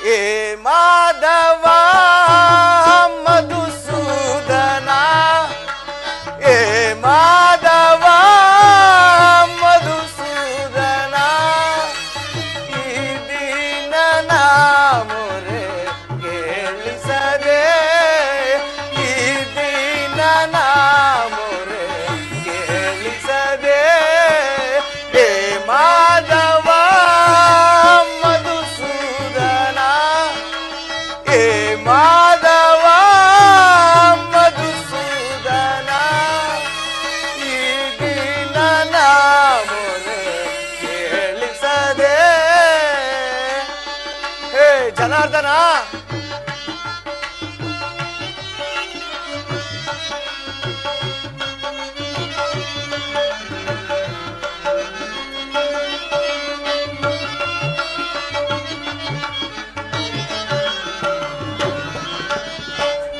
ಏ ಮಾಧವ ಮಧುಸೂದನ, ಏ ಮಾಧವ ಮಧುಸೂದನ, ಈ ದೀನನ ಮೊರೆ ಕೇಳಿಸದೆ, ಈ ದೀನನ ಮೊರೆ ಕೇಳಿಸದೆ. ಏ ಮಾಧವ ಮಧುಸೂದನ, ಏ ಮಾಧವ ಮಧುಸೂದನ, ಈ ದೀನನ ಮೊರೆ ಕೇಳಿಸದೆ. ಹೇ ಜನಾರ್ದನ,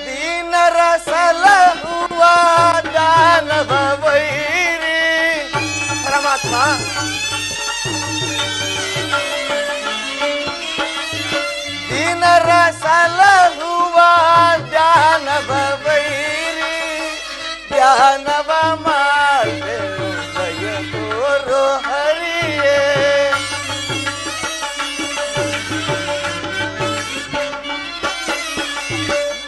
ದೀನರ ಸಲಹುವ ದಾನವ ವೈರಿ ಪರಮಾತ್ಮ, ದೀನರ ಸಲಹುವ ದಾನವ ವೈರಿ, ಧ್ಯಾನವ ಮಾಡ್ದೆನು ದಯ ತೋರೋ ಹರಿಯೇ.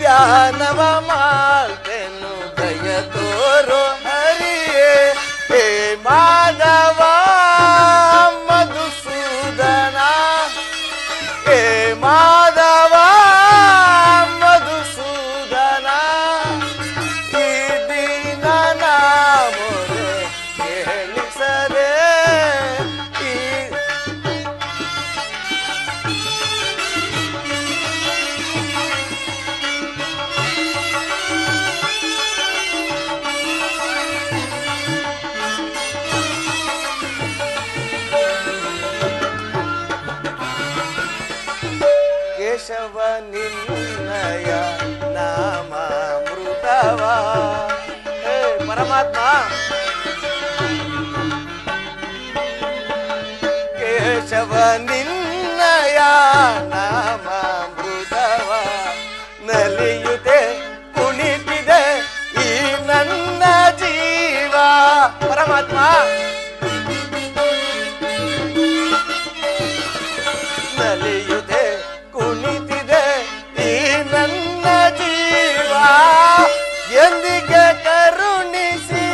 ಧ್ಯಾನವ ಮಾಡ್ದೆನು ದಯ ತೋರೋ ಹರಿಯೇ. ಹೇ ಮಾಧವ ಮಧುಸೂದನ, ಹೇ ಮಾಧವ ಮಧುಸೂದನ, ಈ ದೀನನ ಮೊರೆ ಕೇಳಿಸದೆ. ಈ ಕೇಶವ ನಿನ್ನಯ ನಾಮಾಮೃತವ. ಹೇ ಪರಮಾತ್ಮ, ಕೇಶವ ನಿನ್ನಯ ನಾಮಾಮೃತವ, ನಲಿಯುತ್ತೆ ಕುಣಿತಿದೆ ಈ ನನ್ನ ಜೀವ. ಪರಮಾತ್ಮ, ನಲಿಯುತ್ತೆ ಕುಣಿತಿದೆ ಈ ನನ್ನ ಜೀವ. ಎಂದಿಗೆ ಕರುಣಿಸಿ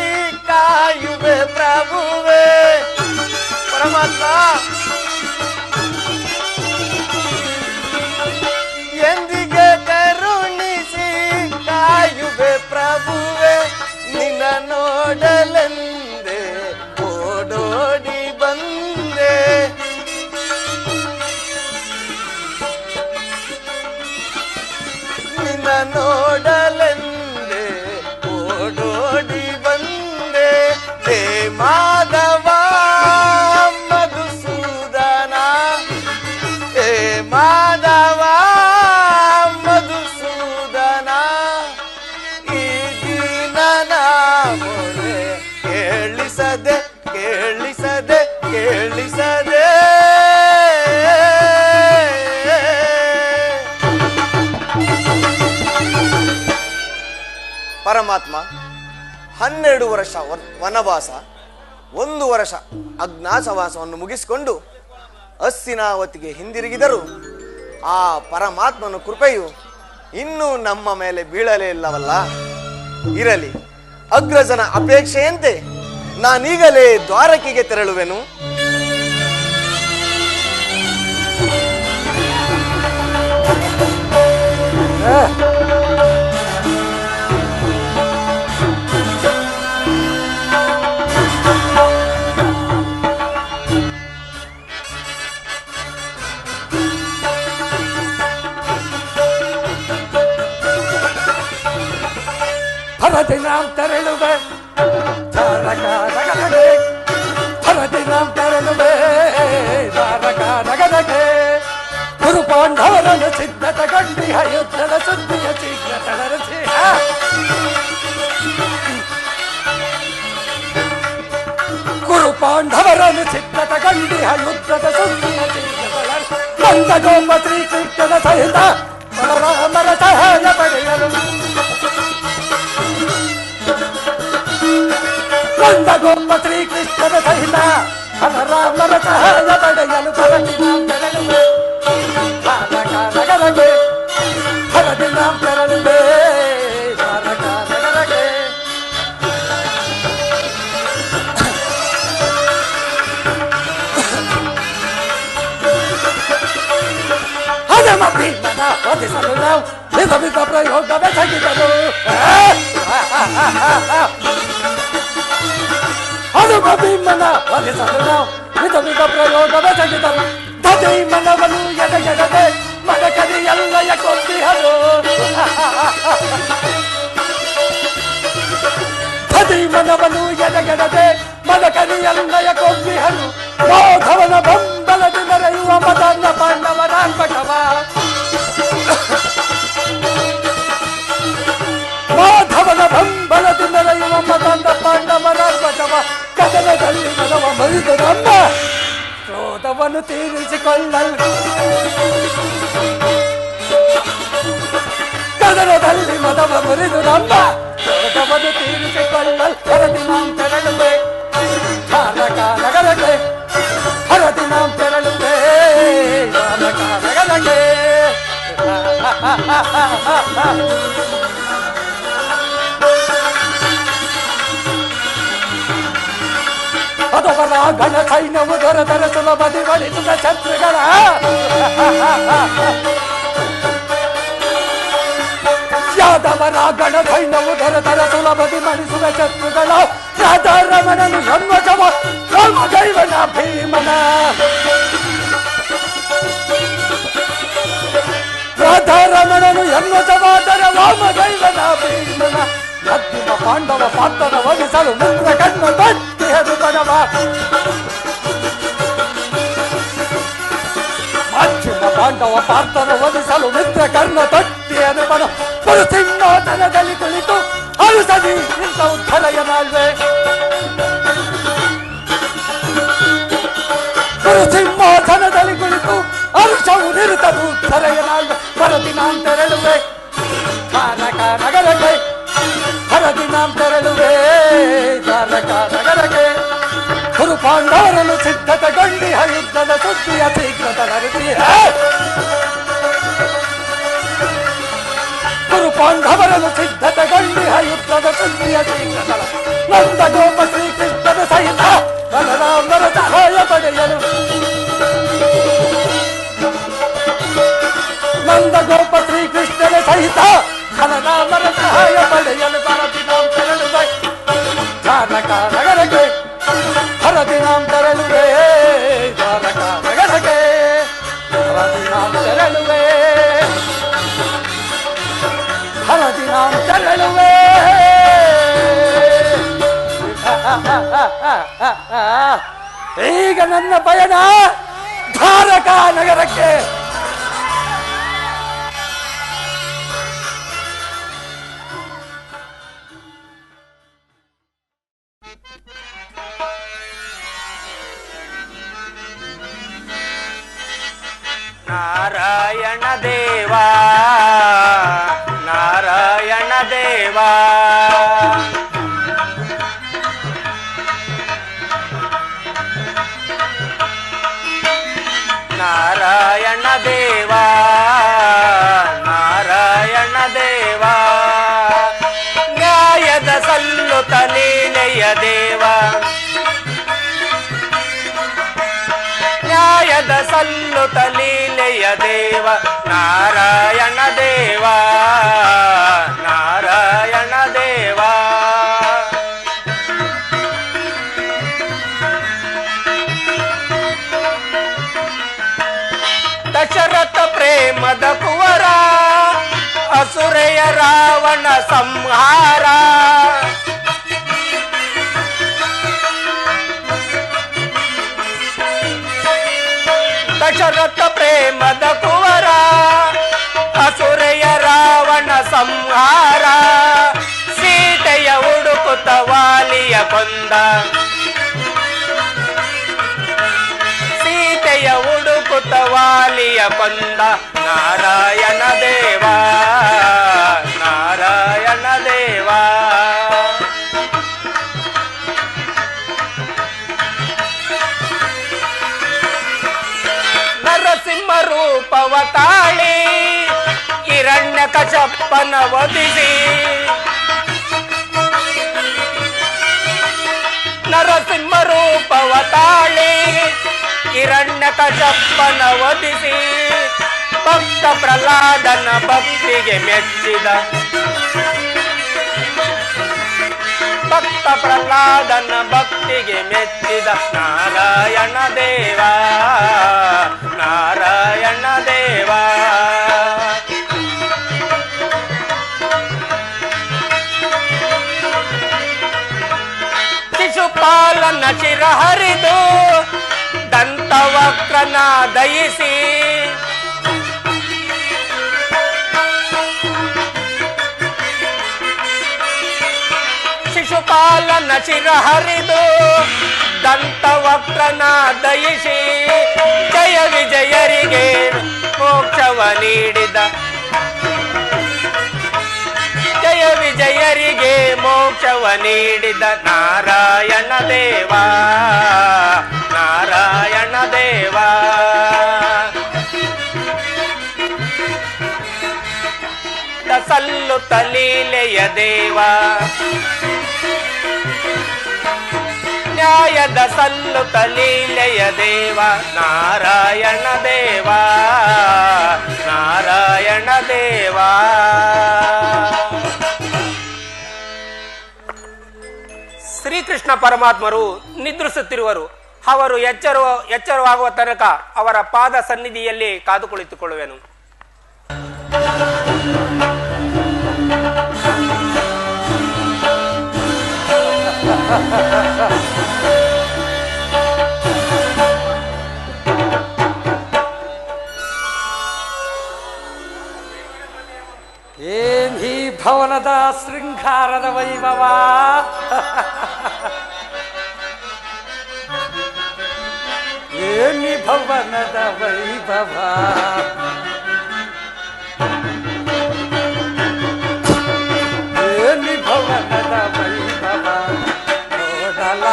ಕಾಯುವೆ ಪ್ರಭುವೇ. ಪರಮಾತ್ಮ, ಎಂದಿಗೆ ಕರುಣಿಸಿ ಕಾಯುವೆ ಪ್ರಭುವೇ. ನಿನ್ನ ನೋಡಲೆಂದೆ ಓಡೋಡಿ ಬಂದೆ, ನಿನ್ನ ನೋಡಲೆಂದೆ ಓಡೋಡಿ ಬಂದೆ. ಹೇ ಮಾಧವ ಮಧುಸೂದನ, ಹೇ ಮಾಧವ ಮಧುಸೂದನ, ಈ ದೀನನ ಮೊರೆ ಕೇಳಿಸದೆ, ಕೇಳಿಸದೆ, ಕೇಳಿಸದೆ. ಪರಮಾತ್ಮ 12 ವರ್ಷ ವನವಾಸ, 1 ವರ್ಷ ಅಜ್ಞಾತವಾಸವನ್ನು ಮುಗಿಸಿಕೊಂಡು ಹಸ್ತಿನಾವತಿಗೆ ಹಿಂದಿರುಗಿದರು. ಆ ಪರಮಾತ್ಮನ ಕೃಪೆಯು ಇನ್ನೂ ನಮ್ಮ ಮೇಲೆ ಬೀಳಲೇ ಇಲ್ಲವಲ್ಲ. ಇರಲಿ, ಅಗ್ರಜನ ಅಪೇಕ್ಷೆಯಂತೆ ನಾನೀಗಲೇ ದ್ವಾರಕೆಗೆ ತೆರಳುವೆನು. ಹರದಿ ನಾಂ ತೆರಳುವೆ, ಹರದಿ ನಾಂ ತೆರಳುವೆ, ದಾರಕ ನಗದಗೆ ಗುರುಪ ಪಾಂಡವರನ್ನು ಸಿದ್ಧತೆಗೊಂಡಿಹ ಯುದ್ಧದ ಸುದ್ದಿಯ ಶೀಘ್ರ ತಳರಿಸಿ ಕುರು ಪಾಂಡವರನ್ನು ಸಿದ್ಧತೆಗೊಂಡಿಹ ಯುದ್ಧದ ಸುದ್ದಿಯ ಶೀಘ್ರ ತಳರಿಸಿ ಬಂದ ಗೋಪ ಶ್ರೀಕೃಷ್ಣನ ಸಹಿತ ಬಲರಾಮರ ಸಹಾಯ ಪಡೆಯಲು ಬಂದ ಗೋಪ ಶ್ರೀಕೃಷ್ಣನ ಸಹಿತ ಬಲರಾಮರ ಸಹಾಯ ಪಡೆಯಲು ನಗರಗೆ ಹರದಿ ನಾಂ ತೆರಳುವೆ ನಗರಗೆ ಹನುಮ ಭೀಮನ ವಧಿಸಲು ನಾವು ವಿಧ ವಿಧ ಪ್ರಯೋಗವೇ ಸಗಿದರು ಹನುಮ ಭೀಮನ ವಧಿಸಲು ನಾವು ವಿಧ ವಿಧ ಪ್ರಯೋಗವೇ ಸಗಿದರು ಧೈ ಮನವನು ಎದೆಗೆಡದೆ ಮನಕರಿ ಎಲ್ಲಯ ಕೊಂದಿಹರು ಧೈ ಮನವನು ಎದೆಗೆಡದೆ ಮನಕರಿ ಎಲ್ಲಯ ಕೊಂದಿಹರು ಮಾಧವನ ಬಂಬಲದಿ ಮೆರೆಯುವ ಮದನ ಪಾಂಡವರಾರ್ಭಟವ ಮಾಧವನ ಬಂಬಲದಿ ಮೆರೆಯುವ ಮದನ ಪಾಂಡವರಾರ್ಭಟವ ಕದನದಲ್ಲಿ ಮನವ ಮರಿದು ನಮ್ಮ ಕ್ರೋಧವನ್ನು ತೀರಿಸಿಕೊಳ್ಳಲು ಕದನದಲ್ಲಿ ಮದವ ಮುರಿದು ನಮ್ಮ ಕ್ರೋಧವನ್ನು ತೀರಿಸಿಕೊಳ್ಳಲು ಹರದಿ ನಾಂ ತೆರಳುವೆ ಧಾರಕ ನಗರಕ್ಕೆ ಹರದಿ ನಾಂ ತೆರಳುವೆ ಧಾರಕ ನಗರಕ್ಕೆ ಅದವರ ಗಣ ಸೈನ್ಯವು ದೊರೆತರ ಸುಲಭದಿ ಬಡಿಸುವ ಶತ್ರುಗಳ ಯಾದವರ ಗಣ ಸೈನ್ಯವು ದೊರೆತರ ಸುಲಭದಿ ಮಣಿಸುವ ಶತ್ರುಗಳ ರಾಧಾರಮಣನು ಜನ್ಮಜವ ರಾಮದೈವನ ಭೀಮನ ರಾಧಾರಮಣನು ಜನ್ಮಜವಾದರ ರಾಮದೈವನ ಭೀಮನ ಮಧ್ಯಮ ಪಾಂಡವ ಪಾತ್ರನ ವಹಿಸಲು ಮಿತ್ರ ಕಣ್ಣ ತಟ್ಟಿಹದು ಪಣವ ಮಧ್ಯಮ ಪಾಂಡವ ಪಾತ್ರನ ವಹಿಸಲು ಮಿತ್ರ ಕರ್ಣ ತಟ್ಟಿಹದು ಪಣ ಪುರುಸಿಂಹಾಸನದಲ್ಲಿ ಕುಳಿತು ಅನುಸದಿ ಇಂಥ ಉದ್ಧರಯ ನಾಳ್ವೆ ಪುರುಸಿಂಹಾಸನದಲ್ಲಿ ಕುಳಿತು ಅರುಷವು ನಿರುತದು ಉದ್ಧರಯ ನಾಳ್ವೆ ವರದಿ ನಾಂ ತೆರಳುವೆ ಧಾರಕ ನಗರಕ್ಕೆ ಹರದಿ ನಾಂ ತೆರಳುವೆ ಧಾರಕ ನಗರಕ್ಕೆ ಕುರು ಪಾಂಡವರನ್ನು ಸಿದ್ಧತೆಗೊಂಡಿಹ ಯುದ್ಧದ ಸುದ್ದಿಯ ಶೀಘ್ರ ತಳರಿಸಿ ಕುರು ಪಾಂಡವರನ್ನು ಸಿದ್ಧತೆಗೊಂಡಿಹ ಯುದ್ಧದ ಸುದ್ದಿಯ ಶೀಘ್ರ ತಳ ನಂದ ಗೋಪ ಶ್ರೀಕೃಷ್ಣನ ಸಹಿತ ಬಲರಾಮರ ಸಹಾಯ ಪಡೆಯಲು ನಂದ ಗೋಪ ಶ್ರೀಕೃಷ್ಣನ ಸಹಿತ ಬಲರಾಮರ ಸಹಾಯ ಪಡೆಯಲು ಹರದಿ ನಾಂ ತೆರಳುವೆ ಧಾರಕ ನಗರಕ್ಕೆ ಹರದಿ ನಾಂ ತೆರಳುವೆ ಧಾರಕ ನಗರಕ್ಕೆ ಹರದಿ ನಾಂ ತೆರಳುವೆ ಹರದಿ ನಾಂ ತೆರಳುವೆ ಈಗ ನನ್ನ ಪಯಣ ಧಾರಕ ನಗರಕ್ಕೆ ನಾರಾಯಣ ದೇವಾ ನಾರಾಯಣ ದೇವಾ ನಾರಾಯಣ ದೇವಾ ನಾರಾಯಣ ದೇವಾ ನ್ಯಾಯದ ಸಲ್ಲುತ ಲೀಲೆಯ ದೇವಾ ನ್ಯಾಯದ ಸಲ್ಲುತ ಲೀಲೆಯ ದೇವ ನಾರಾಯಣ ದೇವಾ ನಾರಾಯಣ ದೇವಾ ದಶರಥ ಪ್ರೇಮದ ಕುವರ ಅಸುರೆಯ ರಾವಣ ಸಂಹಾರ ದಶರಥ ಪ್ರೇಮದ ಕುವರ ಬಂದ ಸೀತೆಯ ಹುಡುಕುತ್ತ ವಾಲಿಯ ಬಂದ ನಾರಾಯಣ ದೇವ ನಾರಾಯಣ ದೇವ ನರಸಿಂಹ ರೂಪವ ತಾಳಿ ಹಿರಣ್ಯ ಕಶಪ್ಪನ ವಧಿಸಿ ನರಸಿಂಹ ರೂಪವ ತಾಳಿ ಹಿರಣ್ಯ ಕಶಪ್ಪನ ವಧಿಸಿ ಭಕ್ತ ಪ್ರಹ್ಲಾದನ ಭಕ್ತಿಗೆ ಮೆಚ್ಚಿದ ಭಕ್ತ ಪ್ರಹ್ಲಾದನ ಭಕ್ತಿಗೆ ಮೆಚ್ಚಿದ ನಾರಾಯಣ ದೇವ ನಾರಾಯಣ ದೇವ ಶಿಶುಪಾಲನ ಶಿರ ಹರಿದು ದಂತವಕ್ರನ ದಯಿಸಿ ಶಿಶುಪಾಲನ ಶಿರ ಹರಿದು ದಂತವಕ್ರನ ದಯಿಸಿ ಜಯ ವಿಜಯರಿಗೆ ಮೋಕ್ಷವ ನೀಡಿದ ಜಯ ವಿಜಯರಿಗೆ ಮೋಕ್ಷವ ನೀಡಿದ ನಾರಾಯಣ ದೇವ ನಾರಾಯಣ ದೇವ ಸಲ್ಲುತ್ತ ಲೀಲೆಯ ದೇವ ನ್ಯಾಯದ ಸಲ್ಲುತ್ತ ಲೀಲೆಯ ದೇವ ನಾರಾಯಣ ದೇವ ನಾರಾಯಣ ದೇವ ಶ್ರೀಕೃಷ್ಣ ಪರಮಾತ್ಮರು ನಿದ್ರಿಸುತ್ತಿರುವರು. ಅವರು ಎಚ್ಚರವಾಗುವ ತನಕ ಅವರ ಪಾದ ಸನ್ನಿಧಿಯಲ್ಲಿ ಕಾದು ಕುಳಿತುಕೊಳ್ಳುವೆನು. ಏನ್ ಈ ಭವನದ ಶೃಂಗಾರದ ವೈಭವ! ಏನಿ ಭವನದ ವೈಭವ! ಏನಿ ಭವನದ ವೈಭವ! ನೋಡಲ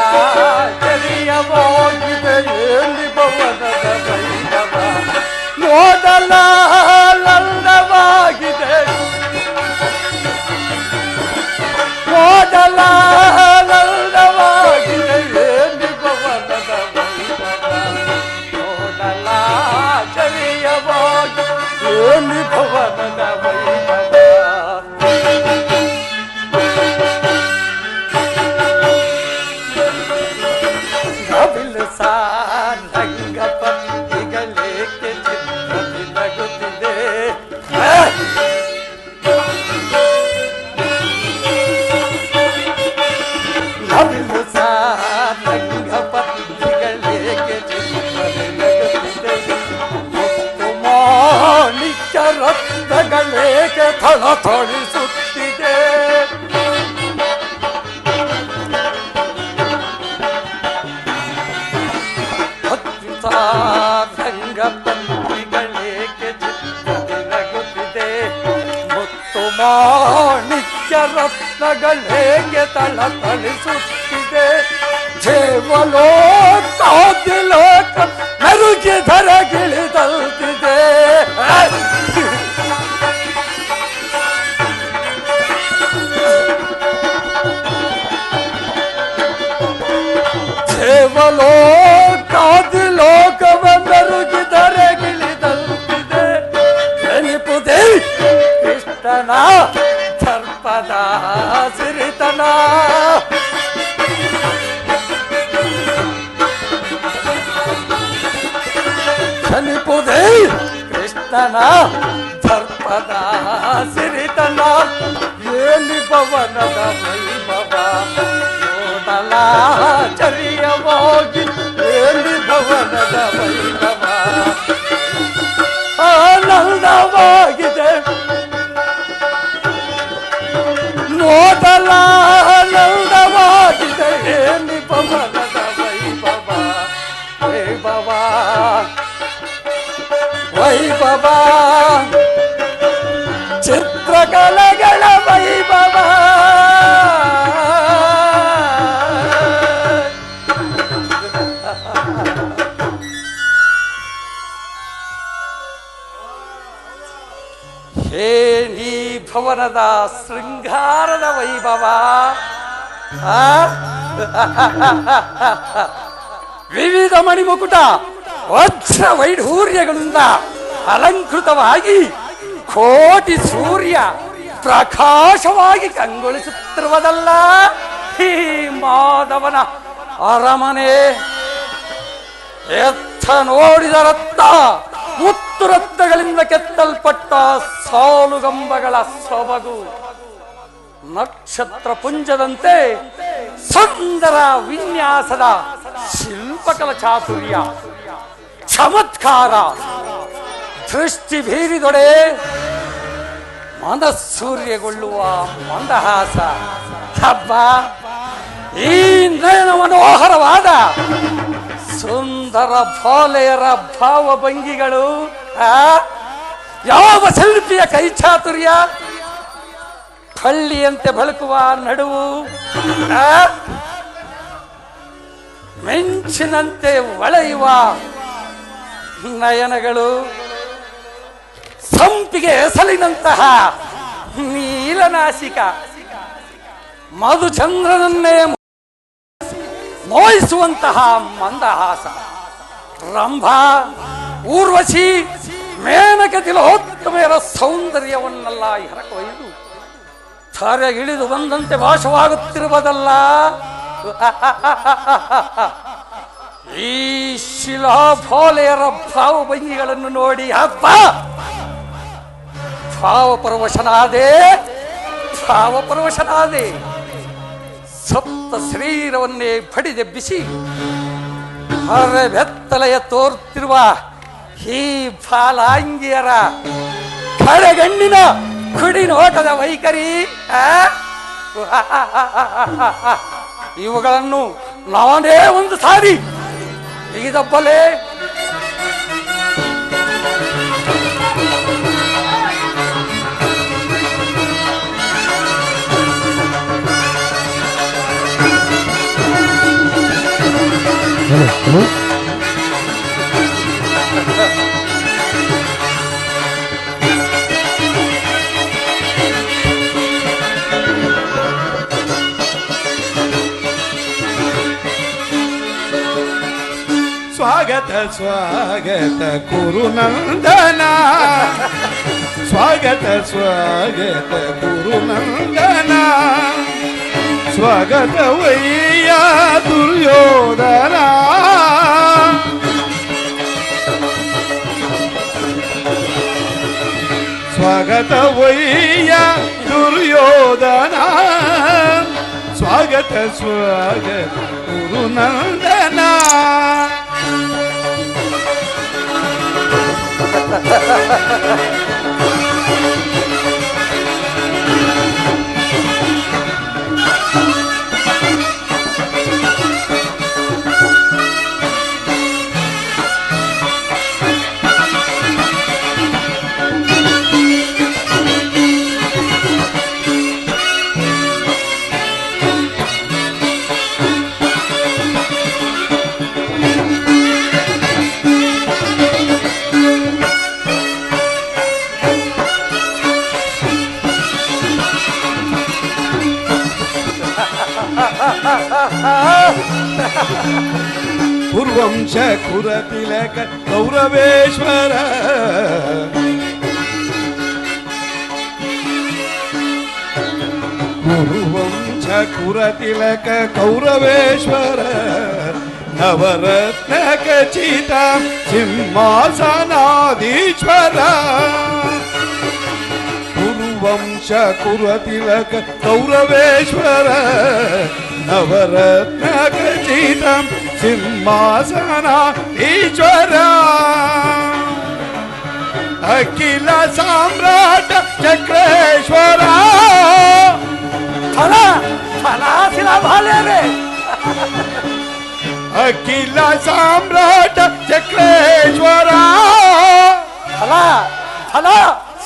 ಚರಿಯವಾಗಿದೆ ಏನಿ ಭವನದ ವೈಭವ! ನೋಡಲ ಲಂಡವಾಗಿದೆ ನೋಡಲ ಲಂಡವಾಗಿದೆ ಏನಿ ಭವನದ ವೈಭವ! ನೋಡಲ ಚರಿಯವಾಗಿ ಏನಿ ಭವನದ ವೈಭವ! ನವಿಲು ಸಾರಂಗ ಪಂಕ್ತಿಗಳೇಕೆ ಚಿತ್ರದಿ ನಗುತ್ತಿದೆ ನವಿಲು ಸಾರಂಗ ಪಂಕ್ತಿಗಳೇಕೆ ಚಿತ್ರದಿ ನಗುತ್ತಿದೆ ಮುತ್ತು ಮಾಣಿಕ್ಯ ರತ್ನಗಳೇಕೆ ಥಳಥಳಿಸುತ್ತಿದೆ ರಂಗಪಂಕ್ತಿಗಳೇಕೆ ಚಿತ್ರದಿ ನಗುತ್ತಿದೆ ಮುತ್ತು ಮಾಣಿಕ್ಯ ರತ್ನಗಳೇಕೆ ಥಳಥಳಿಸುತ್ತಿದೆ ದೇವಲೋಕಾದಿಲೋಕ ಮೆರುಗಿ ಧರಗಿಳಿದಲ್ತಿದೆ ದೇವಲೋಕಾದಿಲೋಕವೆಂದರುಗಿ ಧರೆಗಿಳಿದಲ್ತಿದೆ ನೆನಪುದೇ ಕೃಷ್ಣನ ದರ್ಪದ ಸಿರಿತನ ನೆನಪುದೇ ಕೃಷ್ಣನ ದರ್ಪದ ಸಿರಿತನ ಏನಿ ಭವನದ ವೈಭವ ನೋಡಲ ಚರಿಯವಾಗಿ ಏನಿ ಭವನದ ವೈಭವ ಆನಂದವಾಗಿದೆ ನೋಡಲ ಆನಂದವಾಗಿದೆ ಏನಿ ವೈಭವ, ಚಿತ್ರಕಲೆಗಳ ವೈಭವ. ಈ ಭವನದ ಶೃಂಗಾರದ ವೈಭವ, ವಿವಿಧ ಮಣಿಮುಕುಟ ವಜ್ರ ವೈಢೂರ್ಯಗಳಿಂದ ಅಲಂಕೃತವಾಗಿ ಕೋಟಿ ಸೂರ್ಯ ಪ್ರಕಾಶವಾಗಿ ಕಂಗೊಳಿಸುತ್ತಿರುವುದಲ್ಲ ಈ ಮಾಧವನ ಅರಮನೆ. ಎತ್ತ ನೋಡಿದರತ್ತ ಮುತ್ತು ರತ್ನಗಳಿಂದ ಕೆತ್ತಲ್ಪಟ್ಟ ಸಾಲುಗಂಬಗಳ ಸೊಬಗು, ನಕ್ಷತ್ರ ಪುಂಜದಂತೆ ಸುಂದರ ವಿನ್ಯಾಸದ ಶಿಲ್ಪಕಲ ಚಾತುರ್ಯ, ಚಮತ್ಕಾರ, ದೃಷ್ಟಿ ಬೀರಿದೊಡೆ ಮನಸ್ಸೂರ್ಯಗೊಳ್ಳುವ ಮಂದಹಾಸ. ಹಬ್ಬ ಈ ನಯನ ಮನೋಹರವಾದ ಸುಂದರ ಬಾಲೆಯರ ಭಾವಭಂಗಿಗಳು, ಯಾವ ಶಿಲ್ಪಿಯ ಕೈ ಚಾತುರ್ಯ, ಕಳ್ಳಿಯಂತೆ ಬೆಳಕುವ ನಡುವು, ಮಿಂಚಿನಂತೆ ಹೊಳೆಯುವ ನಯನಗಳು, ಸಂಪಿಗೆ ಎಸಲಿನಂತಹ ನೀಲನಾಸಿಕ, ಮಧುಚಂದ್ರನನ್ನೇ ಮೋಹಿಸುವಂತಹ ಮಂದಹಾಸ. ರಂಭಾ, ಊರ್ವಶಿ, ಮೇನಕ ತಿಲೋತ್ತಮೆಯರ ಸೌಂದರ್ಯವನ್ನೆಲ್ಲ ಎರಕೊಯ್ದು ಧಾರೆಗಿಳಿದು ಬಂದಂತೆ ಭಾಷವಾಗುತ್ತಿರುವುದಲ್ಲ ಈ ಶಿಲಾಭೋಲೆಯರ ಭಾವಭಂಗಿಗಳನ್ನು ನೋಡಿ ಹಬ್ಬ ಭಾವಪರವಶನಾದೆ. ಸಪ್ತ ಶರೀರವನ್ನೇ ಬಡಿದೆಬ್ಬಿಸಿ ಬೆತ್ತಲೆಯ ತೋರುತ್ತಿರುವ ಈ ಬಾಲಾಂಗಿಯರ ಕಡೆಗಣ್ಣಿನ ಕುಡಿ ನೋಟದ ವೈಖರಿ, ಇವುಗಳನ್ನು ನಾನೇ ಒಂದು ಸಾರಿ ಬಿಗಿದಬ್ಬಲೆ. ಸ್ವಾಗತ ಸ್ವಾಗತ ಕುರುನಂದನ, ಸ್ವಾಗತ ಸ್ವಾಗತ ಕುರುನಂದನ, ಸ್ವಾಗತ ವಯ್ಯ ದುರ್ಯೋಧನ, ಸ್ವಾಗತ ವಯ್ಯ ದುರ್ಯೋಧನ, ಸ್ವಾಗತ ಸ್ವಾಗತ ಕುರುನಂದನ. ಪೂರ್ವಂಶ ಕುರತಿಲಕ ಕೌರವೇಶ್ವರ, ಪೂರ್ವಂಶ ಕುರತಿಲಕ ಕೌರವೇಶ್ವರ, ನವರತ್ನ ಖಚಿತ ಸಿಂಹಾಸನಾಧೀಶ್ವರ. ಪೂರ್ವಂಶ ಕುರತಿಲಕ ಕೌರವೇಶ್ವರ, ನವರತ್ನ ಖಚಿತ ಸಿಂಹಾಸನಾಧೀಶ್ವರ. ಅಖಿಲ ಸಾಮ್ರಾಟ ಚಕ್ರೇಶ್ವರ, ಅಖಿಲ ಸಾಮ್ರಾಟ ಚಕ್ರೇಶ್ವರ, ಫಲ ಫಲ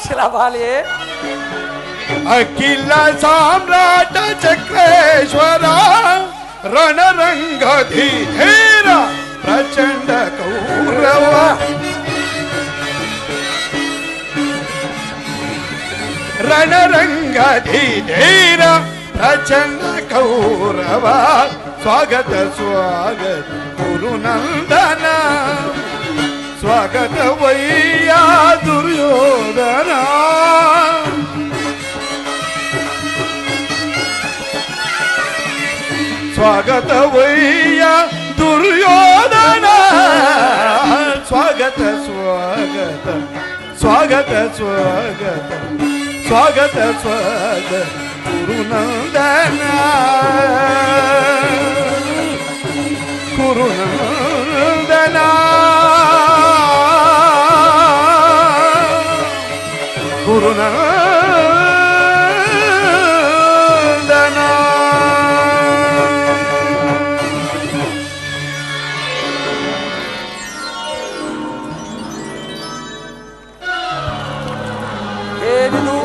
ಶಿಲಾಬಾಲಿ. ಅಖಿಲ ಸಾಮ್ರಾಟ ಚಕ್ರೇಶ್ವರ ರಣರಂಗಧೀರ ಪ್ರಚಂಡ ಕೌರವ ರಣರಂಗಧೀರ ಪ್ರಚಂಡ ಕೌರವ ಸ್ವಾಗತ ಸ್ವಾಗತ ಗುರುನಂದನ ಸ್ವಾಗತ ವಯ್ಯ ದುರ್ಯೋಧನ ಸ್ವಾಗತ ವಯ್ಯ ದುರ್ಯೋಧನ ಸ್ವಾಗತ ಸ್ವಾಗತ ಸ್ವಾಗತ ಸ್ವಾಗತ ಸ್ವಾಗತ ಸ್ವಾಗತ ಗುರುನಂದನ ಗುರುನಂದನ ಗುರುನಂದನ. ಏನಿದು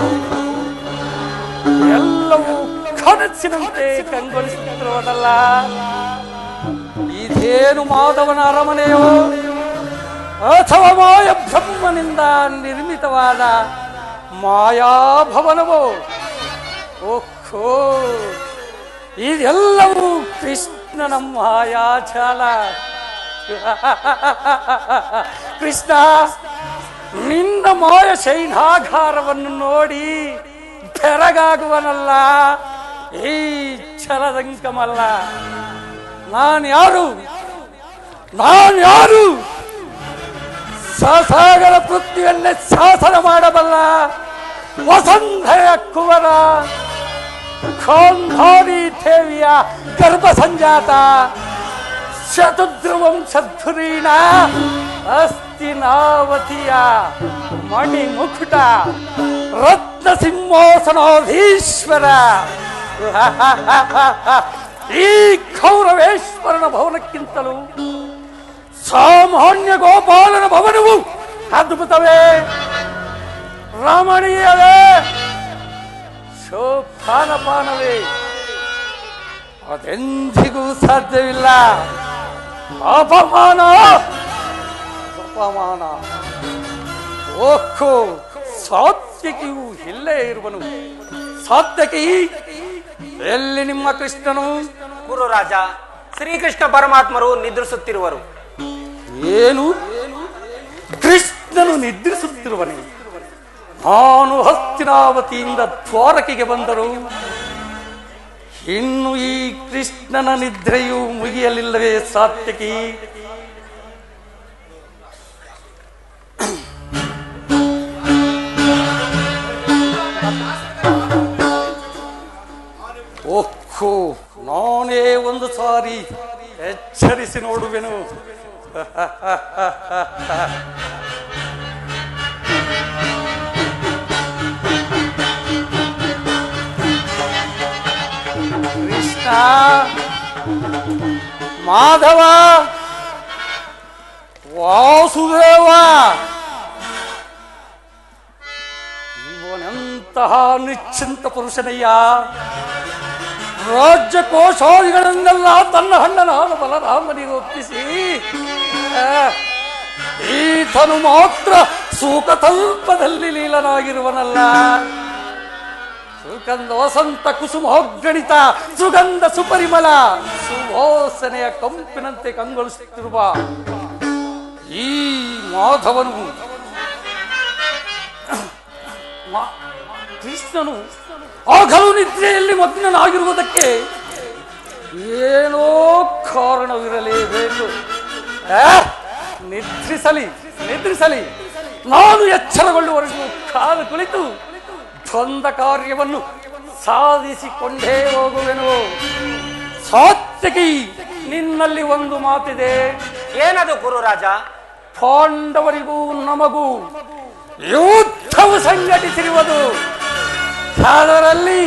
ಎಲ್ಲವೂ ಕನಸಿನಂತೆ ಕಂಗೊಳಿಸುತ್ತಿರುವುದಲ್ಲ. ಇದೇನು ಮಾಧವನ ಅರಮನೆಯೋ ಅಥವಾ ಮಾಯ ಬ್ರಹ್ಮನಿಂದ ನಿರ್ಮಿತವಾದ ಮಾಯಾಭವನವೋ? ಓಹೋ, ಇದೆಲ್ಲವೂ ಕೃಷ್ಣನ ಮಾಯಾಚಾಲ. ಕೃಷ್ಣ, ನಿನ್ನ ಮಾಯ ಶೈನಾಗಾರವನ್ನು ನೋಡಿ ಬೆರಗಾಗುವನಲ್ಲ, ಈ ಛಲದಂಕಮಲ್ಲ. ನಾನ್ಯಾರು? ಸಾಗರ ಪೃಥ್ವಿಯನ್ನೇ ಶಾಸನ ಮಾಡಬಲ್ಲ ವಸುಂಧರೆಯ ಕುವರ, ಖಾಂಧಾರಿ ದೇವಿಯ ಗರ್ಭ ಸಂಜಾತ, ಶತದ್ರುವಂಶಧುರೀಣ ಹಸ್ತಿನಾವತಿಯ ಮಣಿ ಮುಕುಟ, ರತ್ನ ಸಿಂಹಾಸನಾಧೀಶ್ವರ, ಈ ಕೌರವೇಶ್ವರನ ಭವನಕ್ಕಿಂತಲೂ ಸಾಮಾನ್ಯ ಗೋಪಾಲನ ಭವನವು ಅದ್ಭುತವೇ, ರಮಣೀಯವೇ, ಶೋಭಾನಪಾನವೇ. ಅದೆಂದಿಗೂ ಸಾಧ್ಯವಿಲ್ಲ. ಅಪಮಾನ ಅಪಮಾನ. ಓಹೋ, ಸಾತ್ವಿಕಿಯು ಇಲ್ಲೇ ಇರುವನು. ಸಾತ್ವಿಕಿ ಎಲ್ಲಿ ನಿಮ್ಮ ಕೃಷ್ಣನು? ಗುರುರಾಜ, ಶ್ರೀಕೃಷ್ಣ ಪರಮಾತ್ಮರು ನಿದ್ರಿಸುತ್ತಿರುವರು. ಏನು? ಕೃಷ್ಣನು ನಿದ್ರಿಸುತ್ತಿರುವನೆ? ನಾನು ಹಸ್ತಿನಾವತಿಯಿಂದ ದ್ವಾರಕೆಗೆ ಬಂದರು, ಇನ್ನು ಈ ಕೃಷ್ಣನ ನಿದ್ರೆಯು ಮುಗಿಯಲಿಲ್ಲವೇ ಸಾತ್ವಿಕಿ? ಓಹೋ, ನಾನೇ ಒಂದು ಸಾರಿ ಎಚ್ಚರಿಸಿ ನೋಡುವೆನು. ಕೃಷ್ಣ, ಮಾಧವ, ವಾಸುದೇವ, ಇವನೆಂತಹ ನಿಶ್ಚಿಂತ ಪುರುಷನಯ್ಯ. ರಾಜ್ಯ ಕೋಶಾದಿಗಳನ್ನೆಲ್ಲ ತನ್ನ ಹಣ್ಣನಾದ ಬಲರಾಮನಿಗೆ ಒಪ್ಪಿಸಿ ಈತನು ಮಾತ್ರ ಸುಖತಲ್ಪದಲ್ಲಿ ಲೀಲನಾಗಿರುವನಲ್ಲ. ಸುಗಂಧ ವಸಂತ ಕುಸುಮೋಗಣಿತ ಸುಗಂಧ ಸುಪರಿಮಳ ಸುವಾಸನೆಯ ಕಂಪಿನಂತೆ ಕಂಗೊಳಿಸುತ್ತಿರುವ ಈ ಮಾಧವನು, ಕೃಷ್ಣನು ಆಗಲೂ ನಿದ್ರೆಯಲ್ಲಿ ಮಗ್ನನಾಗಿರುವುದಕ್ಕೆ ಏನೋ ಕಾರಣವಿರಲೇಬೇಕು. ನಿದ್ರಿಸಲಿ, ನಾನು ಎಚ್ಚರಗೊಳ್ಳುವವರೆಗೂ ಕಾದು ಕುಳಿತು ದ್ವಂದ ಕಾರ್ಯವನ್ನು ಸಾಧಿಸಿಕೊಂಡೇ ಹೋಗುವೆನು. ಸಾತ್ವಿಕಿ, ನಿನ್ನಲ್ಲಿ ಒಂದು ಮಾತಿದೆ. ಏನದು ಗುರುರಾಜ? ಪಾಂಡವರಿಗೂ ನಮಗೂ ಯುದ್ಧವು ಸಂಘಟಿಸಿರುವುದು. ಅದರಲ್ಲಿ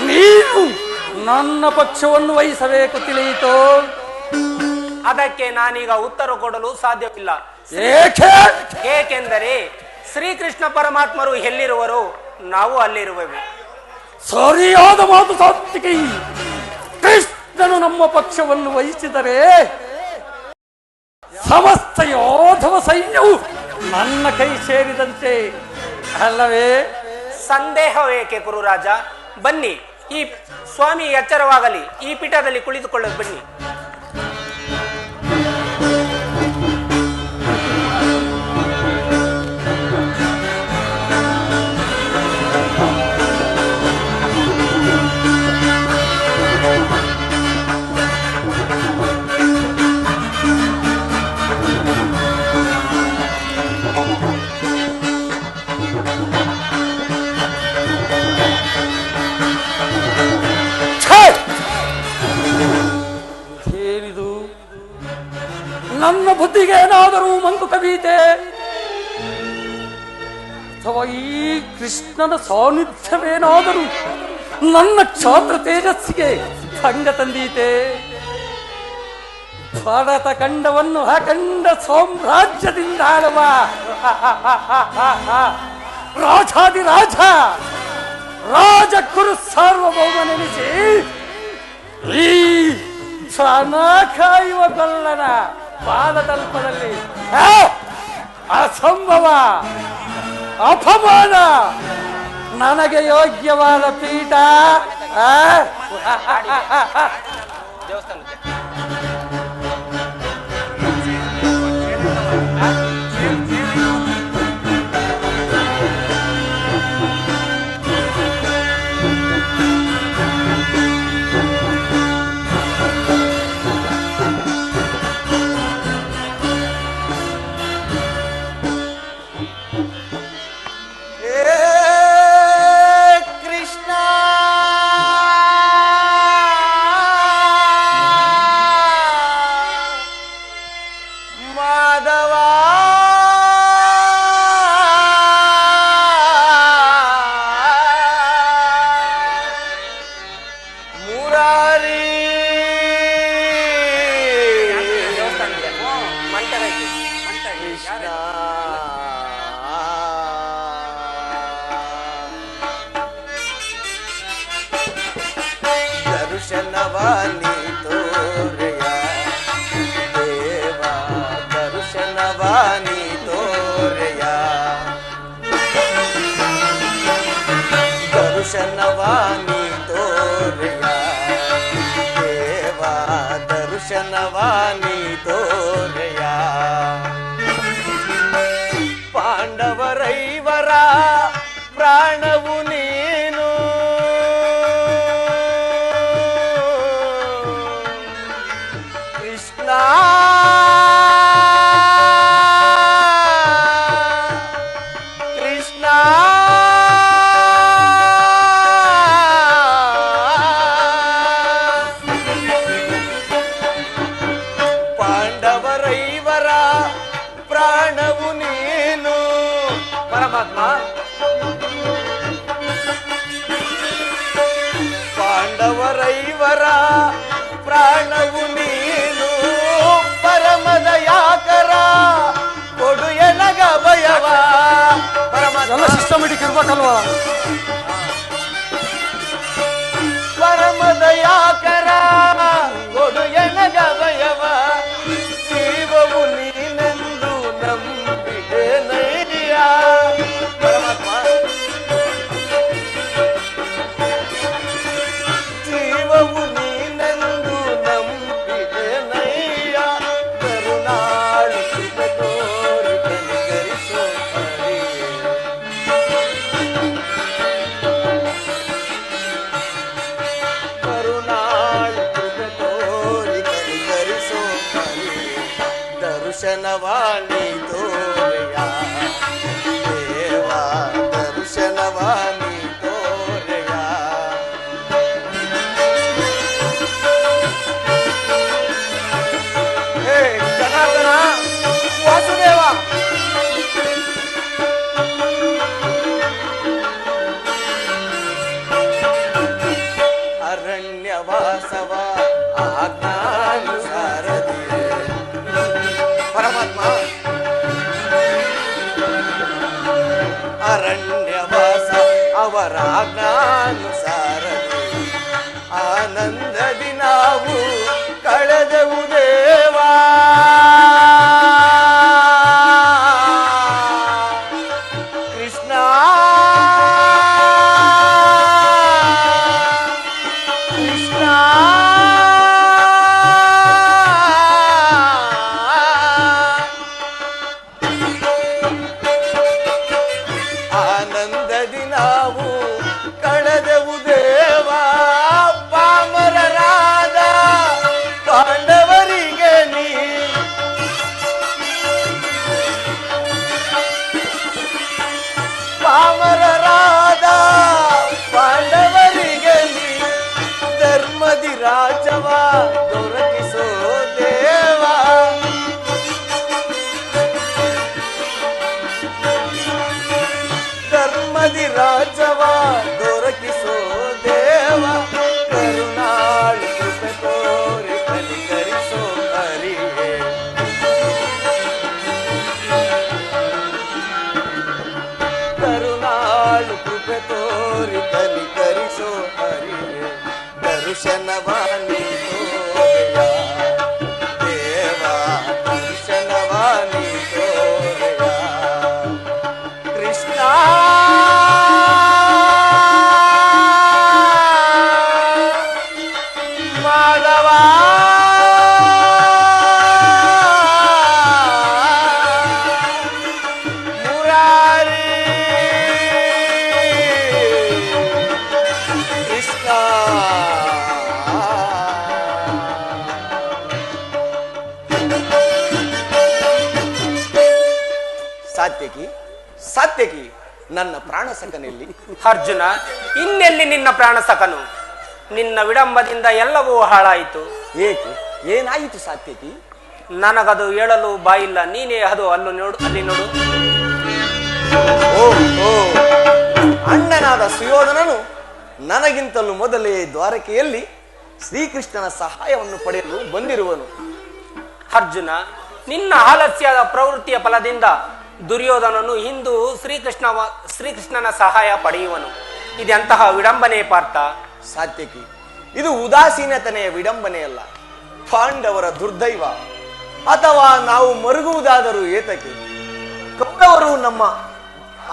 ನೀನು ನನ್ನ ಪಕ್ಷವನ್ನು ವಹಿಸಬೇಕು, ತಿಳಿಯಿತು? ಅದಕ್ಕೆ ನಾನೀಗ ಉತ್ತರ ಕೊಡಲು ಸಾಧ್ಯವಿಲ್ಲ. ಏಕೆ? ಏಕೆಂದರೆ ಶ್ರೀಕೃಷ್ಣ ಪರಮಾತ್ಮರು ಎಲ್ಲಿರುವರೋ ನಾವು ಅಲ್ಲಿರುವೆವು. ಸರಿಯಾದ ಮಾತು ಸಾತ್ವಿಕಿ. ಕೃಷ್ಣನು ನಮ್ಮ ಪಕ್ಷವನ್ನು ವಹಿಸಿದರೆ ಸಮಸ್ತ ಯೋಧವ ಸೈನ್ಯವು ನನ್ನ ಕೈ ಸೇರಿದಂತೆ ಅಲ್ಲವೇ? ಸಂದೇಹವೇಕೆ ಗುರುರಾಜ? ಬನ್ನಿ, ಈ ಸ್ವಾಮಿ ಎಚ್ಚರವಾಗಲಿ, ಈ ಪೀಠದಲ್ಲಿ ಕುಳಿತುಕೊಳ್ಳಲು ಬನ್ನಿ. ಏನಿದು? ನನ್ನ ಬುದ್ಧಿಗೆ ಏನಾದರೂ ಮಂಕು ಕವಿತೆ ಅಥವಾ ಈ ಕೃಷ್ಣನ ಸಾನ್ನಿಧ್ಯವೇನಾದರೂ ನನ್ನ ಕ್ಷಾತ್ರ ತೇಜಸ್ಸಿಗೆ ಭಂಗ ತಂದೀತೆ? ಭಾರತ ಖಂಡವನ್ನು ಅಖಂಡ ಸಾಮ್ರಾಜ್ಯದಿಂದ ಆಳುವ ರಾಜಾದಿರಾಜ ರಾಜ ಕುರು ಸಾರ್ವಭೌಮನೆನಿಸಿ ಈ ಕ್ಷಣ ಕಾಯುವ ಗೊಲ್ಲನ ಪಾದತಲ್ಪದಲ್ಲಿ ಅಸಂಭವ, ಅಪಮಾನ. ನನಗೆ ಯೋಗ್ಯವಾದ ಪೀಠ ದರ್ಶನವಾನಿ ತೋರೆಯ ದೇವ, ದರ್ಶನವಾನಿ ತೋರೆಯ, ದರ್ಶನವಾನಿ ತೋರೆಯ ದೇವ, ದರ್ಶನವಾನಿ ತೋರೆಯ. ಪಾಂಡವರೈವರ ಪ್ರಾಣವು ನೀನು, ಕೃಷ್ಣ ಕೃಷ್ಣ. ಪಾಂಡವರೈವರ ಪ್ರಾಣವು ನೀನು ಪರಮಾತ್ಮ. ಪಾಂಡವರೈವರ ಪ್ರಾಣವು ನೀನು, ಪರಮದಯಾಕರ ಕೊಡು ಎನಗ ಭಯವ. ಎಲ್ಲ ಸಿಸ್ಟಮೆಟಿಕ್ ಇರ್ಬೇಕಲ್ವಾ? ಪರಮದಯಾಕರ ಕೊಡು ಎನಗ ಭಯವ, ಜೀವವು ನೀನೆಂದು ನಂಬಿದೆ ನೈರ್ಯ. ಪರಮಾತ್ಮ, ಜೀವವು ನೀನೆಂದು ನಂಬಿದೆ ನೈಯ. ಕರುಣಾಳು ಕೃಪೆ ತೋರಿ ಕನಿಕರಿಸೋ ಹರಿಯೇ. ಕರುಣಾಳು ಕೃಪೆ ತೋರಿ ಕನಿಕರಿಸೋ ಹರಿಯೇ. ದರ್ಶನವಾಣಿ ತೋರೆಯ ದೇವ, ದರ್ಶನವಾಣಿ ತೋರೆಯ. ಹೇ ಜನಾರ್ದನ, ವಾಸುದೇವ, ಅರಣ್ಯವಾಸವ ಆಜ್ಞಾನುಸಾರದಿಯೇ. ಪರಮಾತ್ಮ, ಆನಂದದಿ ನಾವು ಕಳೆದೆವು ದೇವಾ. ಕೃಷ್ಣ ಕೃಷ್ಣ ಆನಂದದಿ ನಾವು ಕಳೆದೆವು ದೇವಾ. ಪಾಮರರಾದ ಪಾಂಡವರಿಗೆ ನೀ ಪಾಮರರಾದ ಪಾಂಡವರಿಗೆ ನೀ ಧರ್ಮದಿ ರಾಜವ ದೊರಕಿಸೋ ದೇವಾ. ಧರ್ಮದಿ ರಾಜವ ದೊರಕಿಸೋ ದೇವ. ಕರುಣಾಳು ಕೃಪೆ ತೋರಿ ಕನಿಕರಿಸೋ ಹರಿಯೇ. ಕರುಣಾಳು ಕೃಪೆ ತೋರಿ ಕನಿಕರಿಸೋ ಹರಿಯೇ. ದರ್ಶನವಾಣಿ ತೋರೆಯ ದೇವಾ. ದರ್ಶನವಾಣಿ ತೋರೆಯ ಕೃಷ್ಣ. ಮಾಧವ ಮುರಾರಿ ಕೃಷ್ಣ. ಸಾತ್ಯಕಿ ಸಾತ್ಯಕಿ, ನನ್ನ ಪ್ರಾಣ ಸಖನೆಯಲ್ಲಿ? ಅರ್ಜುನ, ಇನ್ನೆಲ್ಲಿ ನಿನ್ನ ಪ್ರಾಣ ಸಖನು? ನಿನ್ನ ವಿಡಂಬದಿಂದ ಎಲ್ಲವೂ ಹಾಳಾಯಿತು. ಏಕೆ? ಏನಾಯಿತು ಸಾತ್ಯಕಿ? ನನಗದು ಹೇಳಲು ಬಾಯಿಲ್ಲ. ನೀನೇ ಅದು ಅಲ್ಲಿ ನೋಡು. ಓ ಓ, ಅಣ್ಣನಾದ ಸುಯೋಧನನು ನನಗಿಂತಲೂ ಮೊದಲೇ ದ್ವಾರಕೆಯಲ್ಲಿ ಶ್ರೀಕೃಷ್ಣನ ಸಹಾಯವನ್ನು ಪಡೆಯಲು ಬಂದಿರುವನು. ಅರ್ಜುನ, ನಿನ್ನ ಆಲಸ್ಯದ ಪ್ರವೃತ್ತಿಯ ಫಲದಿಂದ ದುರ್ಯೋಧನನು ಇಂದು ಶ್ರೀಕೃಷ್ಣನ ಸಹಾಯ ಪಡೆಯುವನು. ಇದೆಂತಹ ವಿಡಂಬನೆ ಪಾರ್ಥ? ಸಾತ್ಯಕಿ, ಇದು ಉದಾಸೀನತೆಯ ವಿಡಂಬನೆಯಲ್ಲ, ಪಾಂಡವರ ದುರ್ದೈವ. ಅಥವಾ ನಾವು ಮರುಗುವುದಾದರೂ ಏತಕ್ಕೆ? ಕೌರವರು ನಮ್ಮ